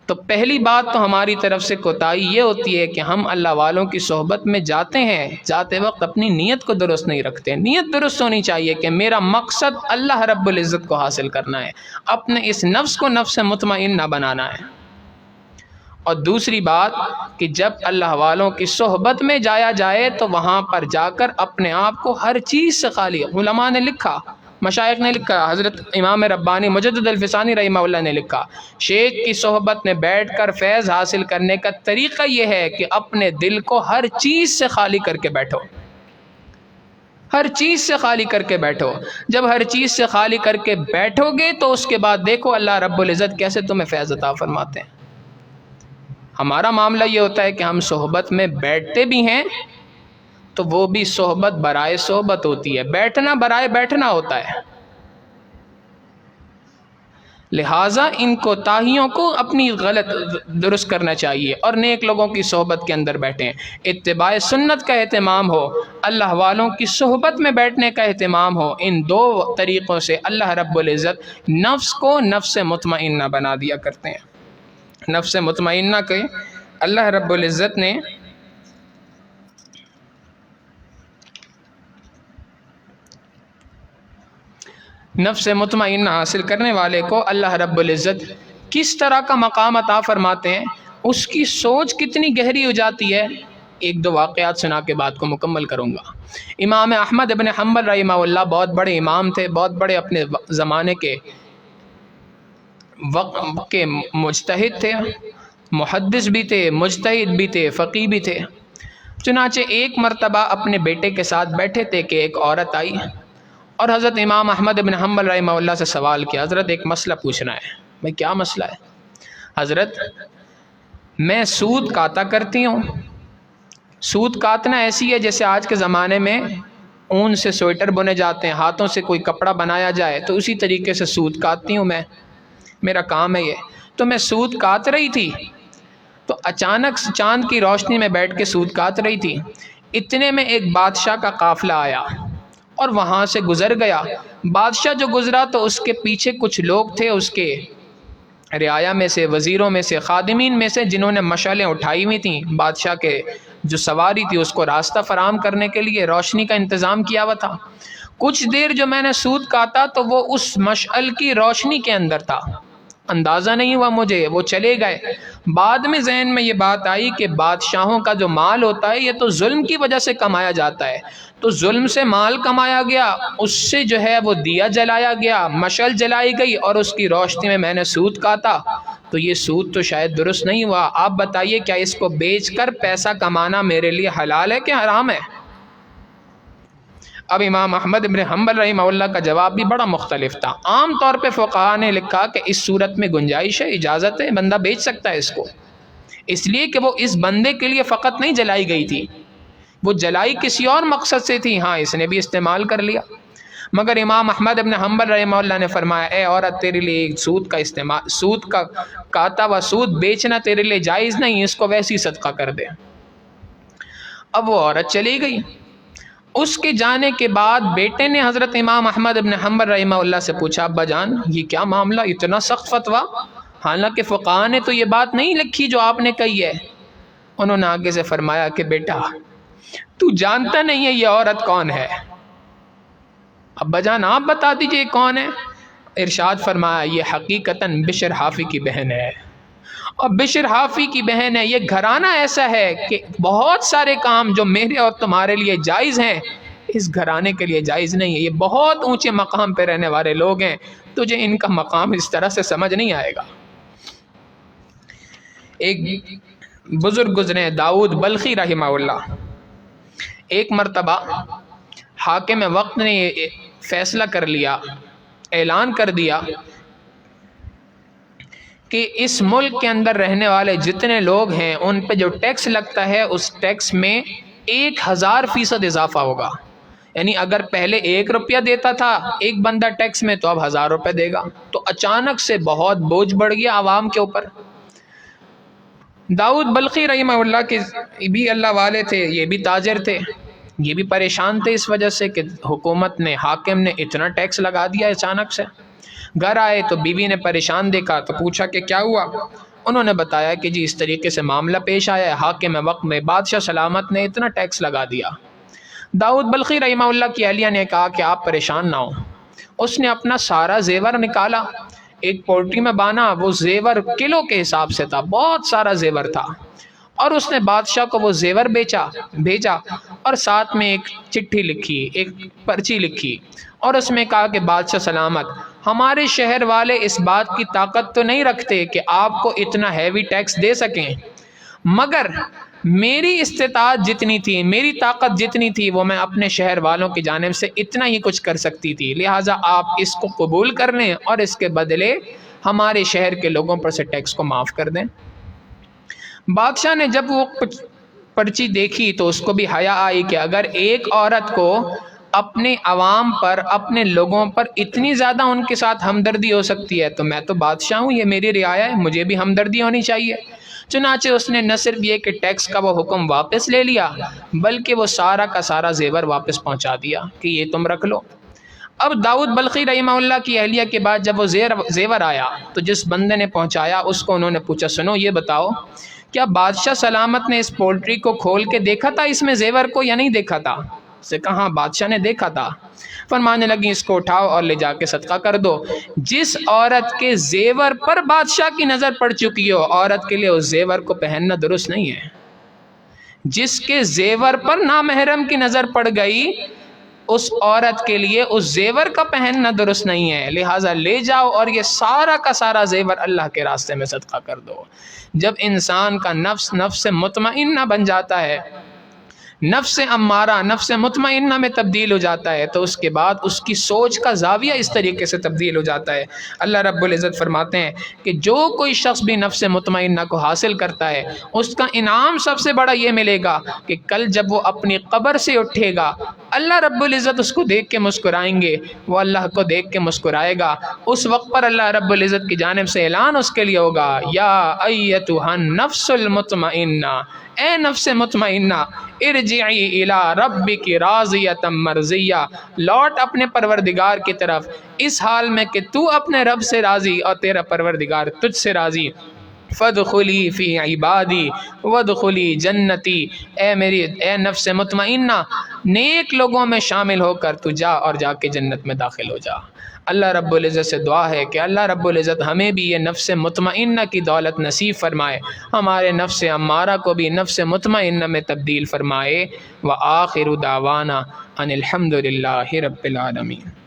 [SPEAKER 1] تو پہلی بات تو ہماری طرف سے کوتاہی یہ ہوتی ہے کہ ہم اللہ والوں کی صحبت میں جاتے ہیں، جاتے وقت اپنی نیت کو درست نہیں رکھتے۔ نیت درست ہونی چاہیے کہ میرا مقصد اللہ رب العزت کو حاصل کرنا ہے، اپنے اس نفس کو نفس مطمئنہ بنانا ہے۔ اور دوسری بات کہ جب اللہ والوں کی صحبت میں جایا جائے تو وہاں پر جا کر اپنے آپ کو ہر چیز سے خالی، علماء نے لکھا، مشائخ نے لکھا، حضرت امام ربانی مجدد الفسانی رحمہ اللہ نے لکھا، شیخ کی صحبت میں بیٹھ کر فیض حاصل کرنے کا طریقہ یہ ہے کہ اپنے دل کو ہر چیز سے خالی کر کے بیٹھو، ہر چیز سے خالی کر کے بیٹھو۔ جب ہر چیز سے خالی کر کے بیٹھو گے تو اس کے بعد دیکھو اللہ رب العزت کیسے تمہیں فیض عطا فرماتے ہیں۔ ہمارا معاملہ یہ ہوتا ہے کہ ہم صحبت میں بیٹھتے بھی ہیں تو وہ بھی صحبت برائے صحبت ہوتی ہے، بیٹھنا برائے بیٹھنا ہوتا ہے۔ لہٰذا ان کوتاہیوں کو اپنی غلط درست کرنا چاہیے اور نیک لوگوں کی صحبت کے اندر بیٹھیں، اتباع سنت کا اہتمام ہو، اللہ والوں کی صحبت میں بیٹھنے کا اہتمام ہو۔ ان دو طریقوں سے اللہ رب العزت نفس کو نفس مطمئنہ بنا دیا کرتے ہیں۔ نفس مطمئنہ کے اللہ رب العزت نے نفس مطمئنہ حاصل کرنے والے کو اللہ رب العزت کس طرح کا مقام عطا فرماتے ہیں، اس کی سوچ کتنی گہری ہو جاتی ہے۔ ایک دو واقعات سنا کے بات کو مکمل کروں گا۔ امام احمد ابن حنبل رحمہ اللہ بہت بڑے امام تھے، بہت بڑے اپنے زمانے کے وقت کے مجتہد تھے، محدث بھی تھے، مجتہد بھی تھے، فقیہ بھی تھے۔ چنانچہ ایک مرتبہ اپنے بیٹے کے ساتھ بیٹھے تھے کہ ایک عورت آئی اور حضرت امام احمد بن حنبل رحمہ اللہ سے سوال کیا، حضرت ایک مسئلہ پوچھنا ہے۔ میں کیا مسئلہ ہے؟ حضرت میں سود کاتا کرتی ہوں، سود کاتنا ایسی ہے جیسے آج کے زمانے میں اون سے سویٹر بنے جاتے ہیں، ہاتھوں سے کوئی کپڑا بنایا جائے تو اسی طریقے سے سود کاٹتی ہوں، میں میرا کام ہے یہ۔ تو میں سود کاٹ رہی تھی تو اچانک چاند کی روشنی میں بیٹھ کے سود کاٹ رہی تھی، اتنے میں ایک بادشاہ کا قافلہ آیا اور وہاں سے گزر گیا۔ بادشاہ جو گزرا تو اس کے پیچھے کچھ لوگ تھے، اس کے رعایا میں سے، وزیروں میں سے، خادمین میں سے، جنہوں نے مشعلیں اٹھائی ہوئی تھیں، بادشاہ کے جو سواری تھی اس کو راستہ فراہم کرنے کے لیے روشنی کا انتظام کیا ہوا تھا۔ کچھ دیر جو میں نے سود کاٹا تو وہ اس مشعل کی روشنی کے اندر تھا، اندازہ نہیں ہوا مجھے، وہ چلے گئے۔ بعد میں ذہن میں یہ بات آئی کہ بادشاہوں کا جو مال ہوتا ہے یہ تو ظلم کی وجہ سے کمایا جاتا ہے، تو ظلم سے مال کمایا گیا، اس سے جو ہے وہ دیا جلایا گیا، مشعل جلائی گئی، اور اس کی روشنی میں میں نے سود کاٹا، تو یہ سود تو شاید درست نہیں ہوا۔ آپ بتائیے کیا اس کو بیچ کر پیسہ کمانا میرے لیے حلال ہے کہ حرام ہے؟ اب امام احمد بن حنبل رحمہ اللہ کا جواب بھی بڑا مختلف تھا۔ عام طور پہ فقہاء نے لکھا کہ اس صورت میں گنجائش ہے، اجازت ہے، بندہ بیچ سکتا ہے اس کو، اس لیے کہ وہ اس بندے کے لیے فقط نہیں جلائی گئی تھی، وہ جلائی کسی اور مقصد سے تھی، ہاں اس نے بھی استعمال کر لیا۔ مگر امام احمد بن حنبل رحمہ اللہ نے فرمایا اے عورت، تیرے لیے سود کا کاتا ہوا سود بیچنا تیرے لیے جائز نہیں، اس کو ویسی صدقہ کر دے۔ اب وہ عورت چلی گئی۔ اس کے جانے کے بعد بیٹے نے حضرت امام احمد بن حنبل رحمہ اللہ سے پوچھا ابا جان یہ کیا معاملہ، اتنا سخت فتویٰ؟ حالانکہ فقہاء نے تو یہ بات نہیں لکھی جو آپ نے کہی ہے۔ انہوں نے آگے سے فرمایا کہ بیٹا تو جانتا نہیں ہے یہ عورت کون ہے، ابا جان آپ بتا دیجئے کون ہے۔ ارشاد فرمایا یہ حقیقتاً بشر حافی کی بہن ہے، اور بشر حافی کی بہن ہے۔ یہ گھرانہ ایسا ہے کہ بہت سارے کام جو میرے اور تمہارے لیے جائز ہیں اس گھرانے کے لیے جائز نہیں ہے، یہ بہت اونچے مقام پہ رہنے والے لوگ ہیں، تجھے ان کا مقام اس طرح سے سمجھ نہیں آئے گا۔ ایک بزرگ گزرے داؤد بلخی رحمہ اللہ، ایک مرتبہ حاکم وقت نے فیصلہ کر لیا، اعلان کر دیا کہ اس ملک کے اندر رہنے والے جتنے لوگ ہیں ان پہ جو ٹیکس لگتا ہے اس ٹیکس میں 1000% اضافہ ہوگا، یعنی اگر پہلے 1 روپیہ دیتا تھا ایک بندہ ٹیکس میں تو اب 1000 روپے دے گا، تو اچانک سے بہت بوجھ بڑھ گیا عوام کے اوپر۔ داؤد بلخی رحمہ اللہ کے بھی اللہ والے تھے، یہ بھی تاجر تھے، یہ بھی پریشان تھے اس وجہ سے کہ حکومت نے، حاکم نے اتنا ٹیکس لگا دیا اچانک سے۔ گھر آئے تو بیوی نے پریشان دیکھا تو پوچھا کہ کیا ہوا؟ انہوں نے بتایا کہ جی اس طریقے سے معاملہ پیش آیا ہے، حاکم وقت میں بادشاہ سلامت نے اتنا ٹیکس لگا دیا۔ داؤد بلخی رحمہ اللہ کی اہلیہ نے کہا کہ آپ پریشان نہ ہوں۔ اس نے اپنا سارا زیور نکالا، ایک پولٹری میں بانا، وہ زیور کلو کے حساب سے تھا، بہت سارا زیور تھا، اور اس نے بادشاہ کو وہ زیور بھیجا، اور ساتھ میں ایک چٹھی لکھی، ایک پرچی لکھی، اور اس میں کہا کہ بادشاہ سلامت، ہمارے شہر والے اس بات کی طاقت تو نہیں رکھتے کہ آپ کو اتنا ہیوی ٹیکس دے سکیں، مگر میری استطاعت جتنی تھی، میری طاقت جتنی تھی، وہ میں اپنے شہر والوں کی جانب سے اتنا ہی کچھ کر سکتی تھی، لہٰذا آپ اس کو قبول کر لیں اور اس کے بدلے ہمارے شہر کے لوگوں پر سے ٹیکس کو معاف کر دیں۔ بادشاہ نے جب وہ پرچی دیکھی تو اس کو بھی حیا آئی کہ اگر ایک عورت کو اپنے عوام پر، اپنے لوگوں پر اتنی زیادہ ان کے ساتھ ہمدردی ہو سکتی ہے تو میں تو بادشاہ ہوں، یہ میری رعایا ہے، مجھے بھی ہمدردی ہونی چاہیے۔ چنانچہ اس نے نہ صرف یہ کہ ٹیکس کا وہ حکم واپس لے لیا بلکہ وہ سارا کا سارا زیور واپس پہنچا دیا کہ یہ تم رکھ لو۔ اب داؤد بلخی رحمہ اللہ کی اہلیہ کے بعد جب وہ زیور آیا تو جس بندے نے پہنچایا اس کو انہوں نے پوچھا سنو یہ بتاؤ کیا بادشاہ سلامت نے اس پولٹری کو کھول کے دیکھا تھا اس میں زیور کو یا نہیں دیکھا تھا؟ اس سے کہا بادشاہ نے دیکھا تھا۔ فرمانے لگی اس کو اٹھاؤ اور لے جا کے صدقہ کر دو۔ جس عورت کے زیور پر بادشاہ کی نظر پڑ چکی ہو، عورت کے لیے اس زیور کو پہننا درست نہیں ہے۔ جس کے زیور پر نامحرم کی نظر پڑ گئی اس عورت کے لیے اس زیور کا پہننا درست نہیں ہے، لہٰذا لے جاؤ اور یہ سارا کا سارا زیور اللہ کے راستے میں صدقہ کر دو۔ جب انسان کا نفس مطمئنہ بن جاتا ہے، نفس امارہ نفس مطمئنہ میں تبدیل ہو جاتا ہے تو اس کے بعد اس کی سوچ کا زاویہ اس طریقے سے تبدیل ہو جاتا ہے۔ اللہ رب العزت فرماتے ہیں کہ جو کوئی شخص بھی نفس مطمئنہ کو حاصل کرتا ہے اس کا انعام سب سے بڑا یہ ملے گا کہ کل جب وہ اپنی قبر سے اٹھے گا اللہ رب العزت اس کو دیکھ کے مسکرائیں گے، وہ اللہ کو دیکھ کے مسکرائے گا۔ اس وقت پر اللہ رب العزت کی جانب سے اعلان اس کے لیے ہوگا یا ایتھا النفس المطمئنہ، اے نفس مطمئنہ ارجعی الی ربک راضیۃ مرضیہ، لوٹ اپنے پروردگار کی طرف اس حال میں کہ تو اپنے رب سے راضی اور تیرا پروردگار تجھ سے راضی۔ فادخلی فی عبادی وادخلی جنتی، اے نفس مطمئنہ نیک لوگوں میں شامل ہو کر تو جا اور جا کے جنت میں داخل ہو جا۔ اللہ رب العزت سے دعا ہے کہ اللہ رب العزت ہمیں بھی یہ نفس مطمئنہ کی دولت نصیب فرمائے، ہمارے نفس امارہ کو بھی نفس مطمئنہ میں تبدیل فرمائے۔ وآخر دعوانا ان الحمد للہ رب العالمین۔